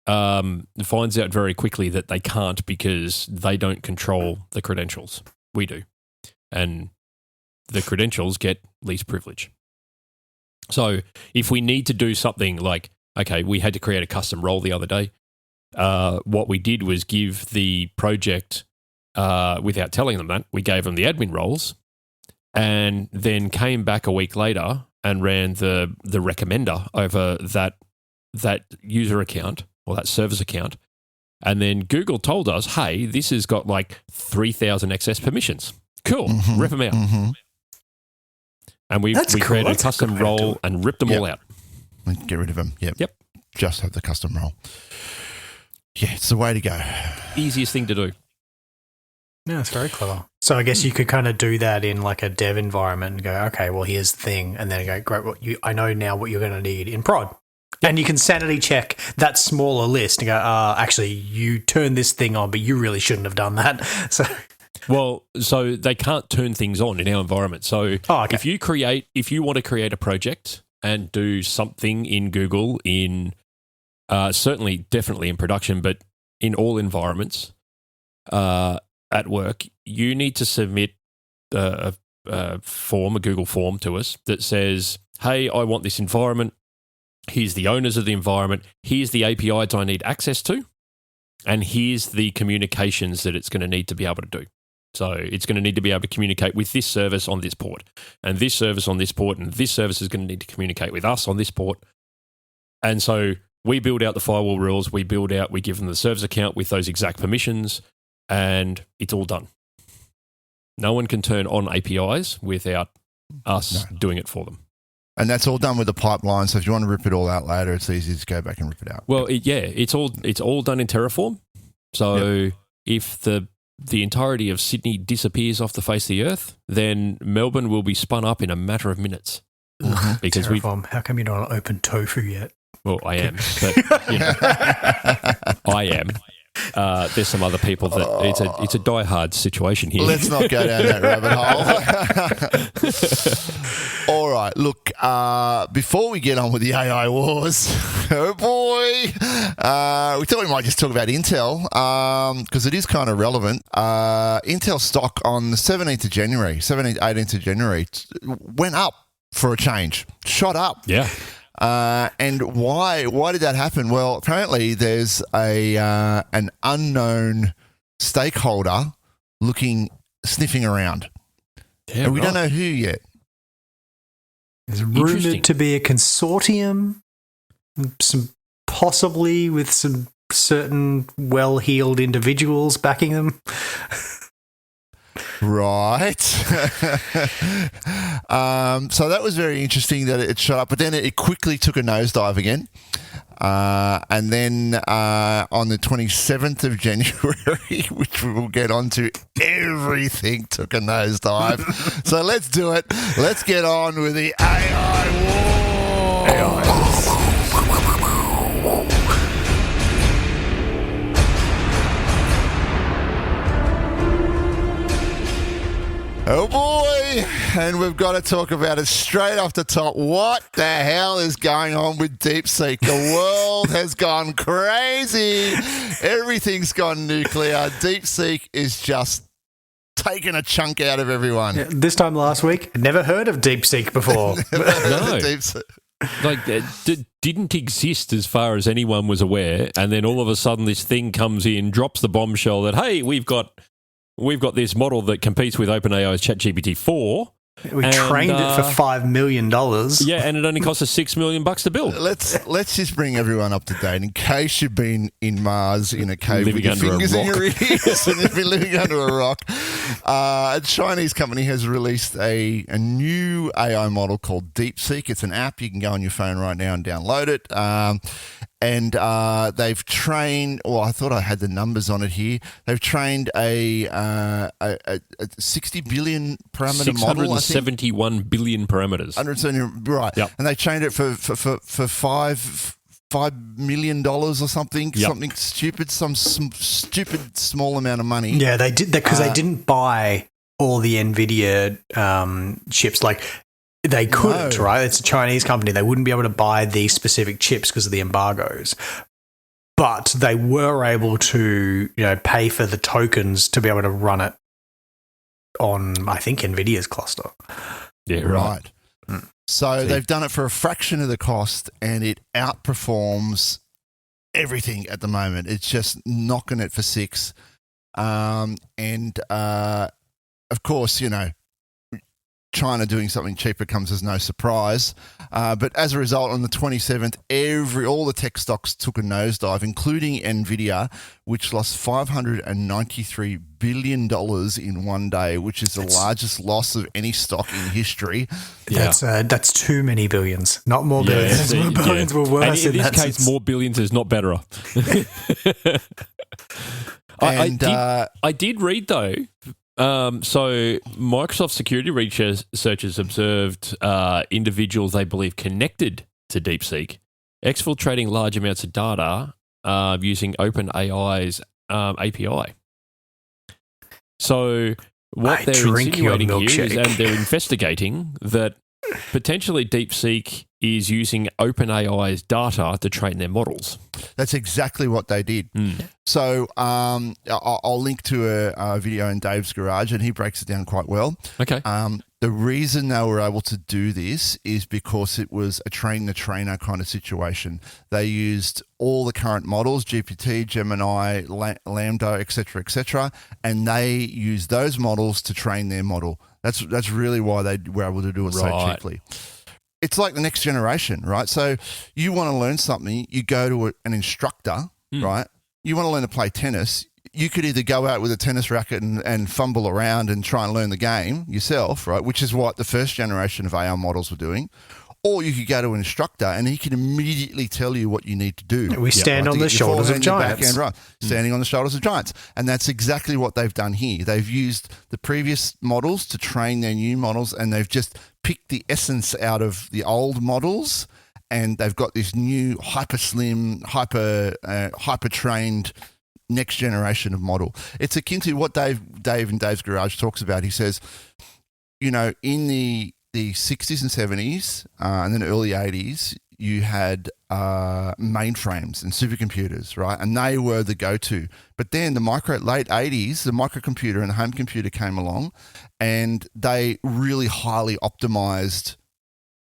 finds out very quickly that they can't because they don't control the credentials. We do. And the credentials get least privilege. So if we need to do something like, okay, we had to create a custom role the other day. What we did was give the project, without telling them that, we gave them the admin roles and then came back a week later and ran the recommender over that user account or that service account. And then Google told us, hey, this has got like 3,000 excess permissions. Cool. Rip them out. And we created a custom role and ripped them all out. Get rid of them. Yep. Just have the custom role. Yeah, it's the way to go. Easiest thing to do. Yeah, it's very clever. So I guess you could kind of do that in like a dev environment and go, okay, well, here's the thing. And then go, great, I know now what you're going to need in prod. And you can sanity check that smaller list and go, actually, you turned this thing on, but you really shouldn't have done that. So they can't turn things on in our environment. So if you want to create a project and do something in Google definitely in production, but in all environments at work, you need to submit a Google form to us that says, hey, I want this environment. Here's the owners of the environment. Here's the APIs I need access to. And here's the communications that it's going to need to be able to do. So it's going to need to be able to communicate with this service on this port and this service on this port, and this service is going to need to communicate with us on this port. And so we build out the firewall rules, we give them the service account with those exact permissions, and it's all done. No one can turn on APIs without us doing it for them. And that's all done with the pipeline, so if you want to rip it all out later, it's easy to go back and rip it out. Well, it's all done in Terraform. So if the entirety of Sydney disappears off the face of the earth, then Melbourne will be spun up in a matter of minutes. Because Terraform, how come you're not on Open Tofu yet? Well, I am, but I am. There's some other people that it's a die-hard situation here. Let's not go down that rabbit hole. All right, look, before we get on with the AI wars, oh boy, we thought we might just talk about Intel because it is kind of relevant. Intel stock on the 18th of January went up for a change, shot up. Yeah. And why did that happen? Well, apparently there's an unknown stakeholder sniffing around. Yeah, and we don't know who yet. There's rumored to be a consortium, possibly with some certain well-heeled individuals backing them. Right. So that was very interesting that it shot up, but then it quickly took a nosedive again. And then on the 27th of January, which we will get onto, everything took a nosedive. So let's do it. Let's get on with the AI war. Oh boy, and we've got to talk about it straight off the top. What the hell is going on with DeepSeek? The world has gone crazy. Everything's gone nuclear. DeepSeek is just taking a chunk out of everyone. Yeah, this time last week, never heard of DeepSeek before. No. DeepSeek. Like, didn't exist as far as anyone was aware, and then all of a sudden this thing comes in, drops the bombshell that, hey, we've got this model that competes with OpenAI's ChatGPT-4. We trained it for $5 million. Yeah, and it only cost us $6 million to build. Let's just bring everyone up to date in case you've been in Mars in a cave Living with your under a fingers in rock. your ears and you've been living under a rock. A Chinese company has released a new AI model called DeepSeek. It's an app. You can go on your phone right now and download it. And they've trained, I thought I had the numbers on it here. They've trained a 60 billion parameter model. 671 billion parameters. 170, right. Yep. And they trained it for $5 million or something, something stupid, some stupid small amount of money. Yeah, they did that because they didn't buy all the NVIDIA chips. Like, they couldn't, right? It's a Chinese company. They wouldn't be able to buy these specific chips because of the embargoes. But they were able to, pay for the tokens to be able to run it on, I think, NVIDIA's cluster. Yeah, right. So they've done it for a fraction of the cost, and it outperforms everything at the moment. It's just knocking it for six. Of course, China doing something cheaper comes as no surprise. But as a result, on the 27th, all the tech stocks took a nosedive, including NVIDIA, which lost $593 billion in one day, which is the largest loss of any stock in history. Yeah. That's too many billions, not more billions. More billions were worse. And in this case, more billions is not better. I did read, though, so Microsoft security researchers observed individuals they believe connected to DeepSeek exfiltrating large amounts of data using OpenAI's API. So what they're insinuating here is, and they're investigating, that potentially DeepSeek is using OpenAI's data to train their models. That's exactly what they did. So I'll link to a video in Dave's Garage, and he breaks it down quite well. Okay. The reason they were able to do this is because it was a train-the-trainer kind of situation. They used all the current models, GPT, Gemini, Lambda, etc., and they used those models to train their model. That's really why they were able to do it so cheaply. It's like the next generation, right? So you want to learn something, you go to an instructor, right? You want to learn to play tennis, you could either go out with a tennis racket and fumble around and try and learn the game yourself, right? Which is what the first generation of AI models were doing. Or you could go to an instructor and he can immediately tell you what you need to do. We stand on the shoulders of giants. Standing on the shoulders of giants. And that's exactly what they've done here. They've used the previous models to train their new models, and they've just picked the essence out of the old models, and they've got this new hyper slim, hyper trained next generation of model. It's akin to what Dave in Dave's Garage talks about. He says, in the 60s and 70s and then early 80s, you had mainframes and supercomputers, right? And they were the go-to. But then late 80s, the microcomputer and the home computer came along, and they really highly optimized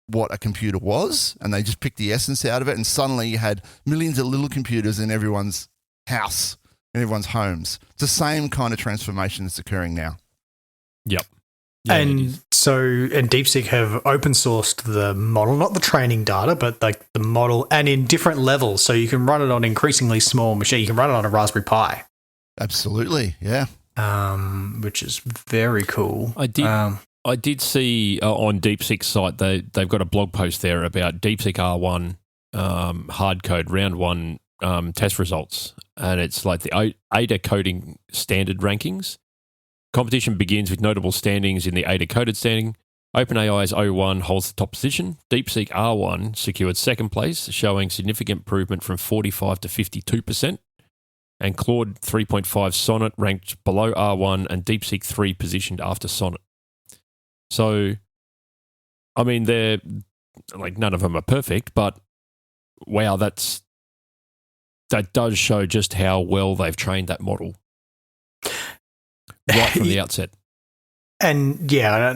what a computer was, and they just picked the essence out of it, and suddenly you had millions of little computers in everyone's house, in everyone's homes. It's the same kind of transformation that's occurring now. Yep. Yeah, and DeepSeek have open sourced the model, not the training data, but like the model, and in different levels. So you can run it on increasingly small machine. You can run it on a Raspberry Pi. Absolutely, yeah. Which is very cool. I did see on DeepSeek's site they've got a blog post there about DeepSeek R1 hard code round one test results, and it's like the ADA coding standard rankings. Competition begins with notable standings in the ADA coded standing. OpenAI's O1 holds the top position. DeepSeek R1 secured second place, showing significant improvement from 45 to 52%. And Claude 3.5 Sonnet ranked below R1 and DeepSeek 3 positioned after Sonnet. So, I mean, they're like none of them are perfect, but wow, that does show just how well they've trained that model right from the outset. And yeah,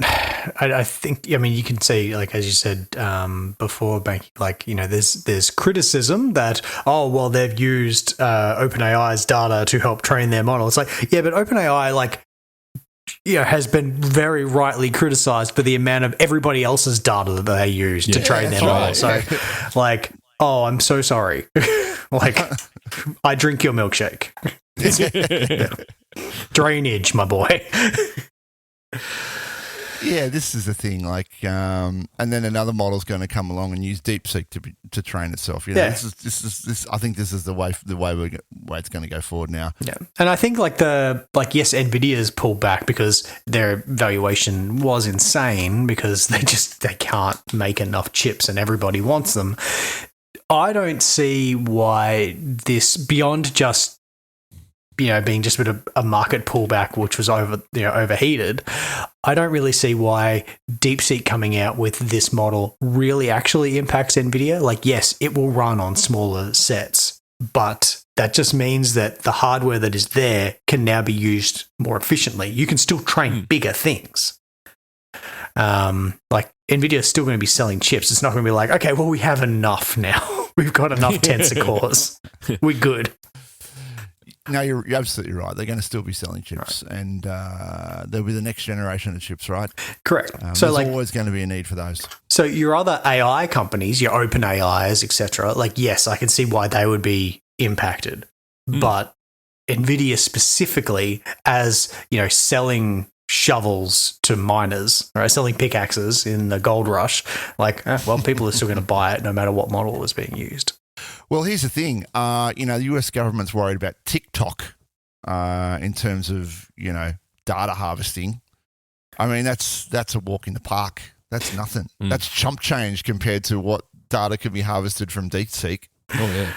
I think, I mean, you can see, like, as you said before, banking, like, you know, there's criticism that, oh, well, they've used OpenAI's data to help train their model. It's like, yeah, but OpenAI, like, you know, has been very rightly criticized for the amount of everybody else's data that they use to train their model. So, like, oh, I'm so sorry. Like, I drink your milkshake. Drainage, my boy. Yeah, this is the thing. Like, and then another model's going to come along and use DeepSeek to train itself. You know, this. I think this is the way it's going to go forward now. Yeah, and I think yes, Nvidia's pulled back because their valuation was insane because they can't make enough chips and everybody wants them. I don't see why this, beyond just, you know, being just a bit of a market pullback, which was overheated, I don't really see why DeepSeek coming out with this model really actually impacts NVIDIA. Like, yes, it will run on smaller sets, but that just means that the hardware that is there can now be used more efficiently. You can still train bigger things. Like, NVIDIA is still going to be selling chips. It's not going to be like, okay, well, we have enough now. We've got enough tensor cores. We're good. No, you're absolutely right. They're going to still be selling chips, right. And there'll be the next generation of chips, right? Correct. So there's always going to be a need for those. So your other AI companies, your OpenAIs, etc., like, yes, I can see why they would be impacted, but NVIDIA specifically, as, you know, selling shovels to miners, right, selling pickaxes in the gold rush, like, well, people are still going to buy it no matter what model is being used. Well, here's the thing. You know, the US government's worried about TikTok in terms of, you know, data harvesting. I mean, that's a walk in the park. That's nothing. That's chump change compared to what data can be harvested from DeepSeek. Oh, yeah.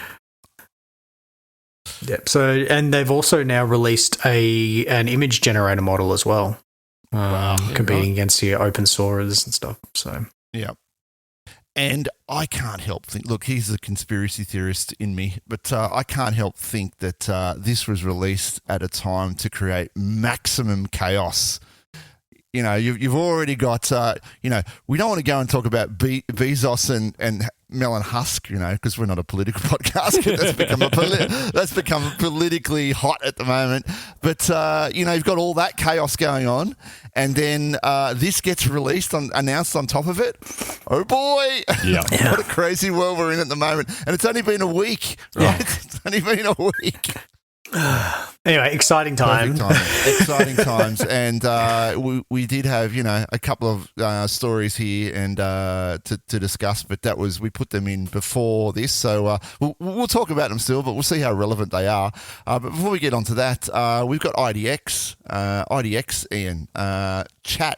Yep. So, and they've also now released an image generator model as well, competing against the open sources and stuff. So, yeah. And I can't help think, look, he's a conspiracy theorist in me, but I can't help think that this was released at a time to create maximum chaos. You know, you've already got, you know, we don't want to go and talk about Bezos and Melon Husk, you know, because we're not a political podcast. That's become politically hot at the moment. But, you know, you've got all that chaos going on, and then this gets announced on top of it. Oh, boy. Yeah. What a crazy world we're in at the moment. And it's only been a week, right? It's only been a week. Anyway, exciting time. Exciting times. And we did have, you know, a couple of stories here and to discuss, but we put them in before this. So we'll talk about them still, but we'll see how relevant they are. But before we get on to that, we've got IDX, Ian.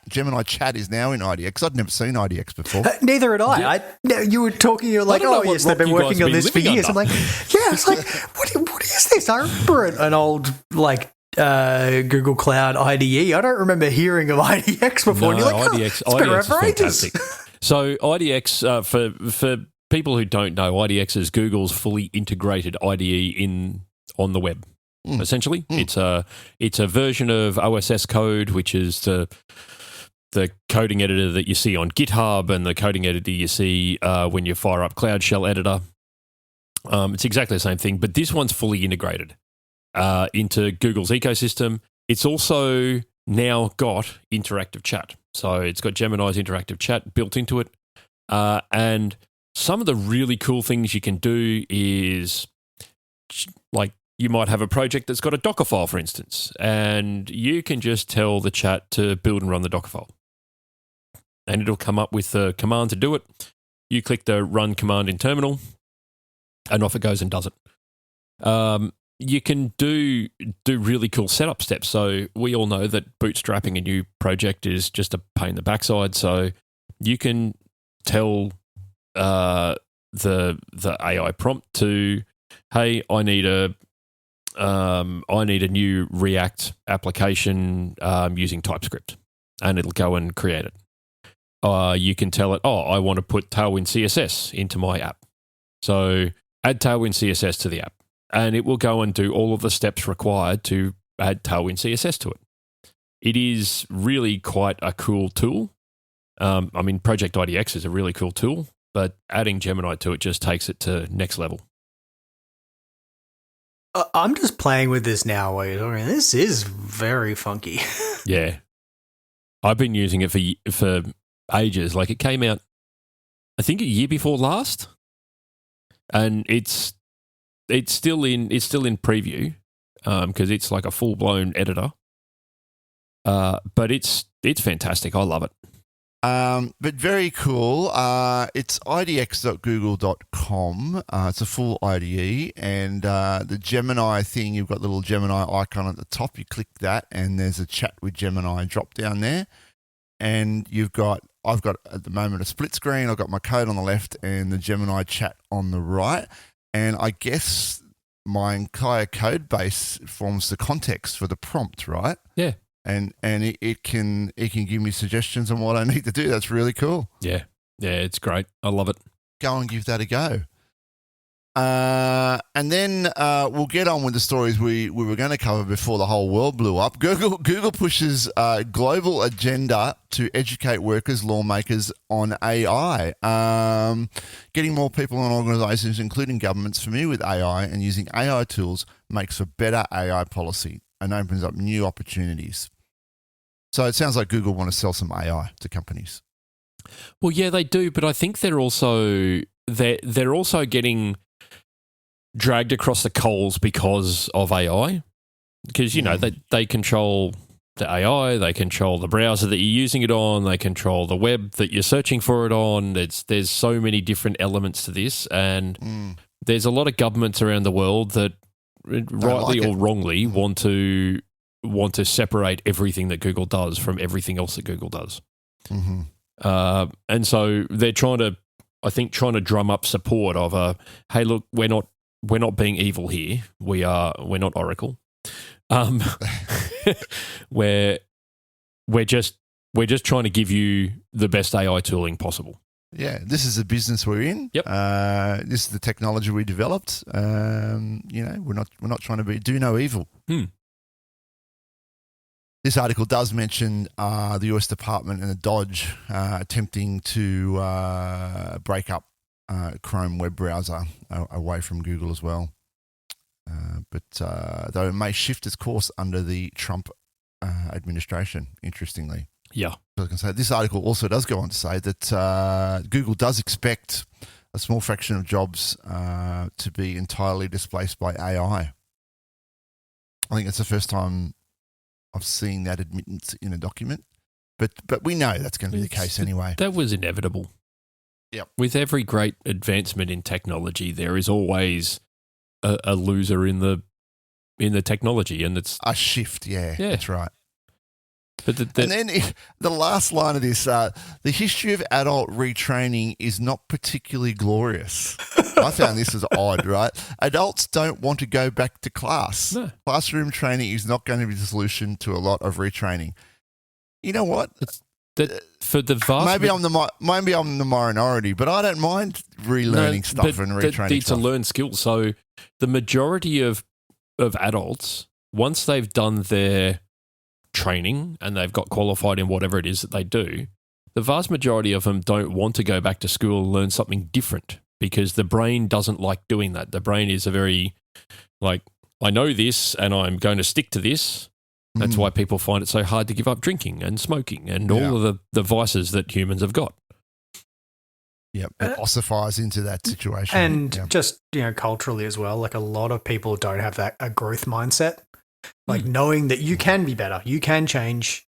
Gemini Chat is now in IDX. I'd never seen IDX before. Neither had I. You were talking, you're like, oh, yes, they've been working on this for years. I'm like, yeah, it's like, what is this? I remember an old, like, Google Cloud IDE. I don't remember hearing of IDX before. No, and you're like, IDX, it's been IDX around is for ages. fantastic. So IDX, for people who don't know, IDX is Google's fully integrated IDE on the web. Essentially, it's a version of OSS Code, which is the coding editor that you see on GitHub and the coding editor you see when you fire up Cloud Shell Editor. It's exactly the same thing, but this one's fully integrated into Google's ecosystem. It's also now got interactive chat. So it's got Gemini's interactive chat built into it. And some of the really cool things you can do is, like, you might have a project that's got a Docker file, for instance, and you can just tell the chat to build and run the Docker file. And it'll come up with a command to do it. You click the run command in terminal, and off it goes and does it. You can do really cool setup steps. So we all know that bootstrapping a new project is just a pain in the backside. So you can tell the AI prompt to, hey, I need a new React application using TypeScript, and it'll go and create it. You can tell it, I want to put Tailwind CSS into my app. So add Tailwind CSS to the app, and it will go and do all of the steps required to add Tailwind CSS to it. It is really quite a cool tool. Project IDX is a really cool tool, but adding Gemini to it just takes it to next level. I'm just playing with this now while you're talking. This is very funky. Yeah. I've been using it for ages. Like, it came out, I think, a year before last, and it's still in preview because it's like a full blown editor. But it's fantastic. I love it. But very cool. It's idx.google.com. It's a full IDE, and the Gemini thing, you've got the little Gemini icon at the top. You click that, and there's a chat with Gemini drop down there. And I've got at the moment a split screen. I've got my code on the left and the Gemini chat on the right. And I guess my entire code base forms the context for the prompt, right? Yeah. And it can give me suggestions on what I need to do. That's really cool. Yeah, it's great. I love it. Go and give that a go. And then we'll get on with the stories we were going to cover before the whole world blew up. Google pushes a global agenda to educate workers, lawmakers on AI. Getting more people and organisations, including governments, familiar with AI and using AI tools makes for better AI policy and opens up new opportunities. So it sounds like Google want to sell some AI to companies. Well, yeah, they do, but I think they're also getting dragged across the coals because of AI. Because, they control the AI, they control the browser that you're using it on, they control the web that you're searching for it on. There's so many different elements to this, and there's a lot of governments around the world that rightly or wrongly want to separate everything that Google does from everything else that Google does. Mm-hmm. And so they're trying to drum up support of hey, look, we're not being evil here. We're not Oracle. we're just trying to give you the best AI tooling possible. Yeah, this is the business we're in. Yep. This is the technology we developed. We're not trying to do no evil. This article does mention the US Department and the Dodge attempting to break up Chrome web browser away from Google as well. But though it may shift its course under the Trump administration, interestingly. Yeah. I can say this article also does go on to say that Google does expect a small fraction of jobs to be entirely displaced by AI. I think it's the first time I've seen that admittance in a document, but we know that's going to be the case anyway. That was inevitable. Yep. With every great advancement in technology, there is always a loser in the technology, and it's a shift. Yeah. That's right. But and then the last line of this, the history of adult retraining is not particularly glorious. I found this as odd, right? Adults don't want to go back to class. No. Classroom training is not going to be the solution to a lot of retraining. You know what? For the vast maybe I'm the minority, but I don't mind relearning stuff and retraining need stuff. To learn skills. So the majority of adults, once they've done their training and they've got qualified in whatever it is that they do, the vast majority of them don't want to go back to school and learn something different because the brain doesn't like doing that. The brain is a very, I know this and I'm going to stick to this. That's why people find it so hard to give up drinking and smoking and all of the vices that humans have got. Yep, it ossifies into that situation. And just, culturally as well, a lot of people don't have a growth mindset. Knowing that you can be better, you can change.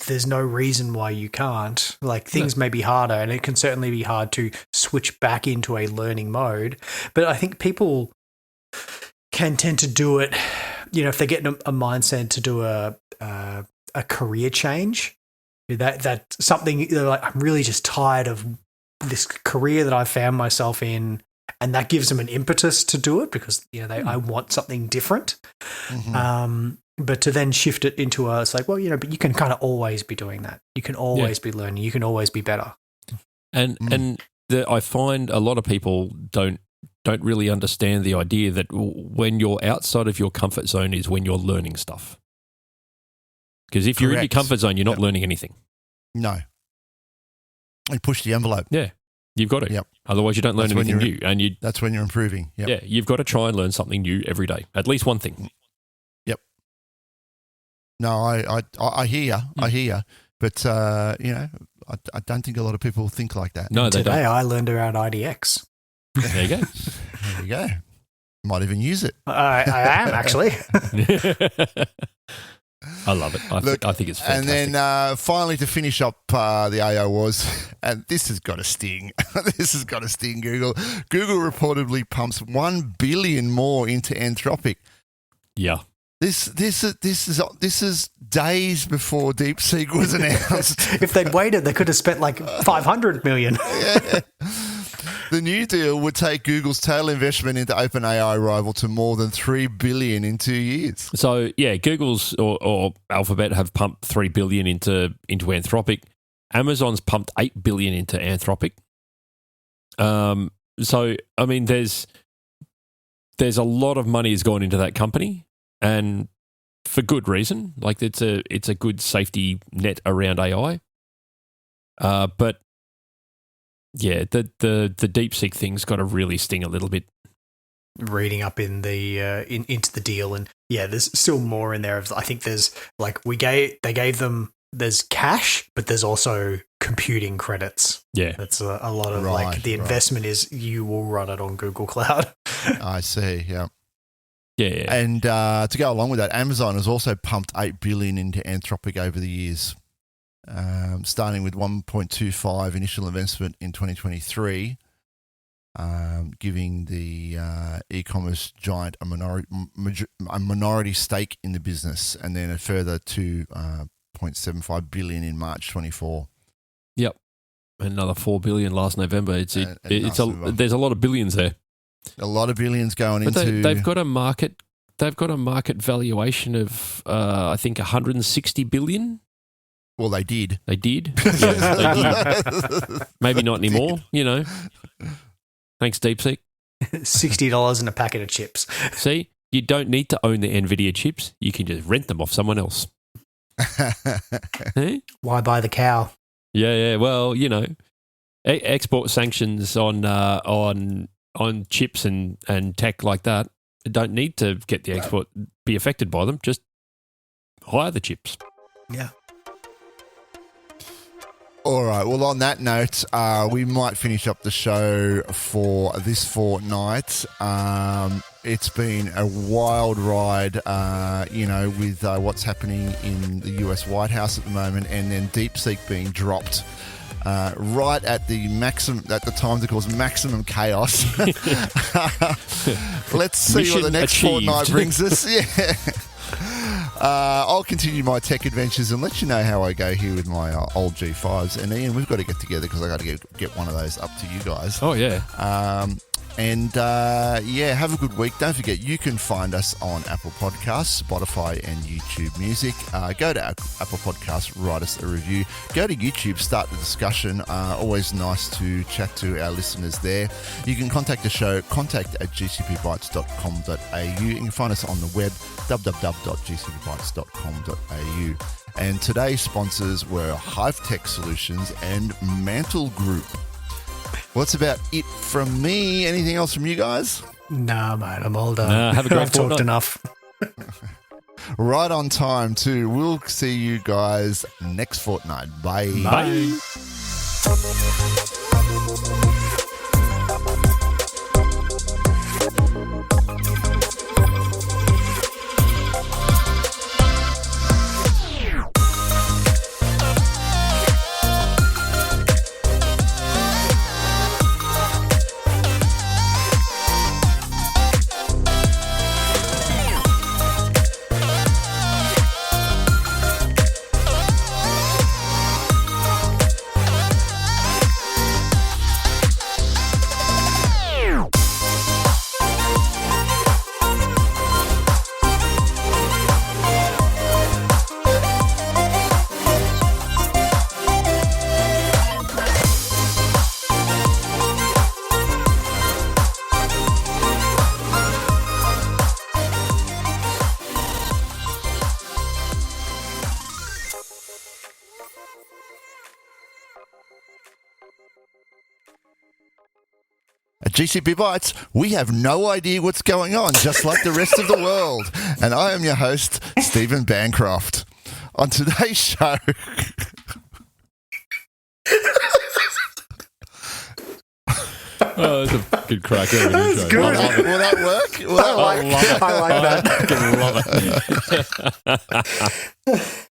there's no reason why you can't. Like, things may be harder, and it can certainly be hard to switch back into a learning mode. But I think people can tend to do it, if they get a mindset to do a career change, that something, they're like, I'm really just tired of this career that I found myself in, and that gives them an impetus to do it because I want something different. Mm-hmm. But to then shift it into it's like, well, but you can kind of always be doing that. You can always be learning. You can always be better. And I find a lot of people don't really understand the idea that when you're outside of your comfort zone is when you're learning stuff. Because if you're in your comfort zone, you're not learning anything. No. You push the envelope. Yeah, you've got to. Yep. Otherwise, you don't learn anything new. And that's when you're improving. Yep. Yeah, you've got to try and learn something new every day, at least one thing. Yep. No, I hear you. I hear you. But, I don't think a lot of people think like that. No, they don't. Today, I learned around IDX. There you go. There you go. Might even use it. I am, actually. I love it. I think it's fantastic. And then finally to finish up the AO was, and this has got to sting. This has got to sting Google. Google reportedly pumps $1 billion more into Anthropic. Yeah. This is days before DeepSeek was announced. If they'd waited, they could have spent like $500 million. Yeah. The new deal would take Google's total investment into OpenAI rival to more than $3 billion in 2 years. So, yeah, Google's or Alphabet have pumped $3 billion into Anthropic. Amazon's pumped $8 billion into Anthropic. So, I mean, there's a lot of money has gone into that company, and for good reason. Like, it's a good safety net around AI. But yeah, the DeepSeek thing's got to really sting a little bit. Reading up in the into the deal, and yeah, there's still more in there. I think there's they gave them, there's cash, but there's also computing credits. Yeah, that's a lot of the investment is you will run it on Google Cloud. I see. Yeah. Yeah. And to go along with that, Amazon has also pumped $8 billion into Anthropic over the years. Starting with 1.25 initial investment in 2023, giving the e-commerce giant a minority stake in the business, and then a further 2.75 billion in March 24. Yep, another 4 billion last November. There's a lot of billions there. A lot of billions going but into. They've got a market. They've got a market valuation of I think 160 billion. Well, they did. They did. Yeah, they did. Maybe not anymore, Thanks, DeepSeek. $60 in a packet of chips. See, you don't need to own the NVIDIA chips. You can just rent them off someone else. Eh? Why buy the cow? Yeah. Well, export sanctions on chips and tech like that. You don't need to get the export, be affected by them. Just hire the chips. Yeah. All right. Well, on that note, we might finish up the show for this fortnight. It's been a wild ride, with what's happening in the US White House at the moment, and then DeepSeek being dropped right at the time to cause maximum chaos. Let's see Mission what the next achieved. fortnight brings us. Yeah. I'll continue my tech adventures and let you know how I go here with my old G5s. And Ian, we've got to get together because I got to get one of those up to you guys. Oh, yeah. Have a good week. Don't forget, you can find us on Apple Podcasts, Spotify, and YouTube Music. Go to Apple Podcasts, write us a review. Go to YouTube, start the discussion. Always nice to chat to our listeners there. You can contact the show, contact@gcpbytes.com.au. You can find us on the web, www.gcpbytes.com.au. And today's sponsors were Hive Tech Solutions and Mantle Group. Well, that's about it from me. Anything else from you guys? Nah, mate, I'm all done. Have a great I've talked enough. Right on time, too. We'll see you guys next fortnight. Bye. Bye. At GCP Bytes, we have no idea what's going on, just like the rest of the world. And I am your host, Stephen Bancroft. On today's show... Oh, that's a good crack. That's good. Will that work? Will that work? I like that. I fucking love it.